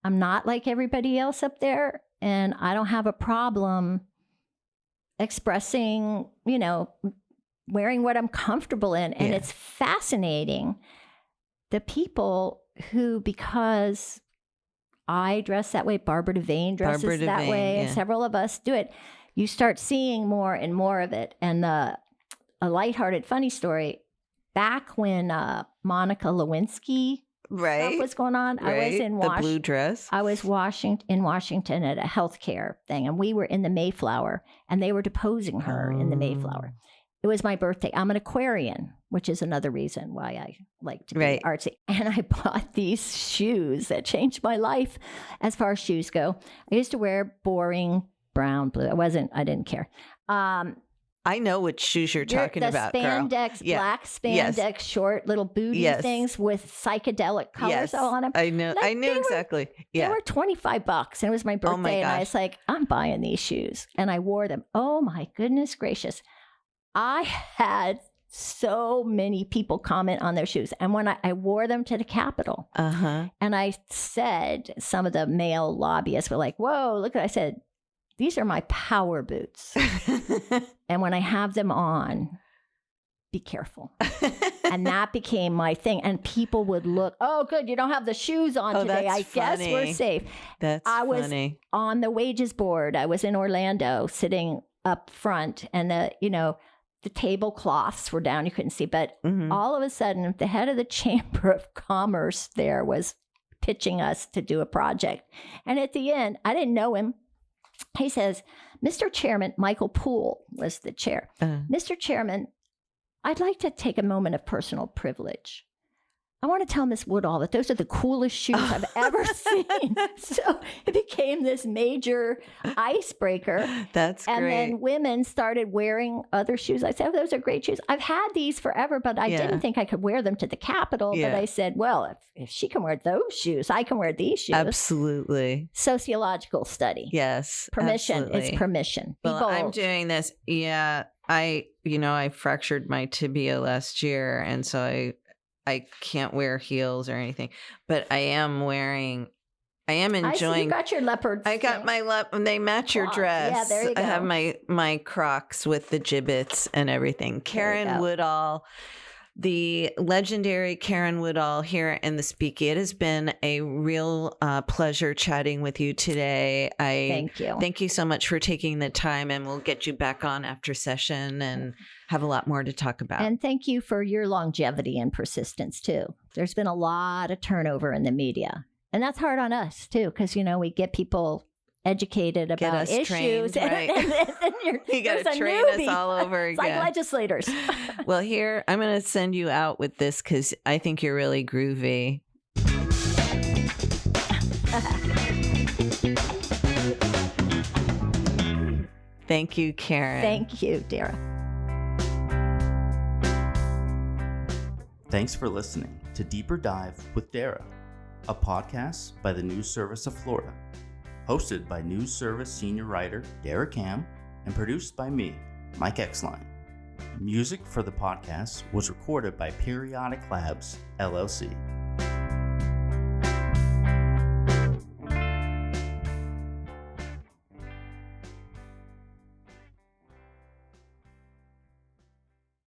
not like everybody else up there, and I don't have a problem expressing, wearing what I'm comfortable in. And it's fascinating, the people who, because I dress that way, Barbara Devane dresses that way, and several of us do it, you start seeing more and more of it. And a lighthearted, funny story, back when Monica Lewinsky stuff was going on, I was in the blue dress. I was in Washington at a healthcare thing, and we were in the Mayflower, and they were deposing her in the Mayflower. It was my birthday. I'm an Aquarian, which is another reason why I like to be artsy. And I bought these shoes that changed my life as far as shoes go. I used to wear boring brown, blue. I didn't care. I know which shoes you're talking about, spandex, girl. black spandex, short little booty things with psychedelic colors all on them. I know. I knew exactly. They were $25, and it was my birthday, and I was like, I'm buying these shoes, and I wore them. Oh my goodness gracious! I had so many people comment on their shoes, and when I wore them to the Capitol, and I said, some of the male lobbyists were like, "Whoa, look!" I said, "These are my power boots." And when I have them on, be careful. And that became my thing. And people would look, oh, good, you don't have the shoes on today. I guess we're safe. I was on the wages board. I was in Orlando sitting up front, and the tablecloths were down. You couldn't see. But all of a sudden, the head of the Chamber of Commerce there was pitching us to do a project. And at the end, I didn't know him. He says, Mr. Chairman, Michael Poole was the chair. Mr. Chairman, I'd like to take a moment of personal privilege. I want to tell Miss Woodall that those are the coolest shoes I've ever seen. So it became this major icebreaker. That's great. And then women started wearing other shoes. I said, oh, those are great shoes. I've had these forever, but I didn't think I could wear them to the Capitol. But I said, well, if she can wear those shoes, I can wear these shoes. Absolutely. Sociological study. Yes. Permission. Absolutely. It's permission. Well, I'm doing this. Yeah. I fractured my tibia last year, and so I can't wear heels or anything, but I am enjoying. I see you got your leopards. I got my and they match your dress. Yeah, there you go. I have my Crocs with the gibbets and everything. Karen Woodall, the legendary Karen Woodall here in the Speaky. It has been a real pleasure chatting with you today. Thank you. Thank you so much for taking the time, and we'll get you back on after session and have a lot more to talk about. And thank you for your longevity and persistence too. There's been a lot of turnover in the media, and that's hard on us too, because we get people educated about issues, trained, right? and then you got to train us all over again. It's like legislators. Well, here I'm going to send you out with this because I think you're really groovy. Thank you, Karen. Thank you, Dara. Thanks for listening to Deeper Dive with Dara, a podcast by the News Service of Florida, hosted by News Service senior writer Dara Cam and produced by me, Mike Exline. Music for the podcast was recorded by Periodic Labs, LLC.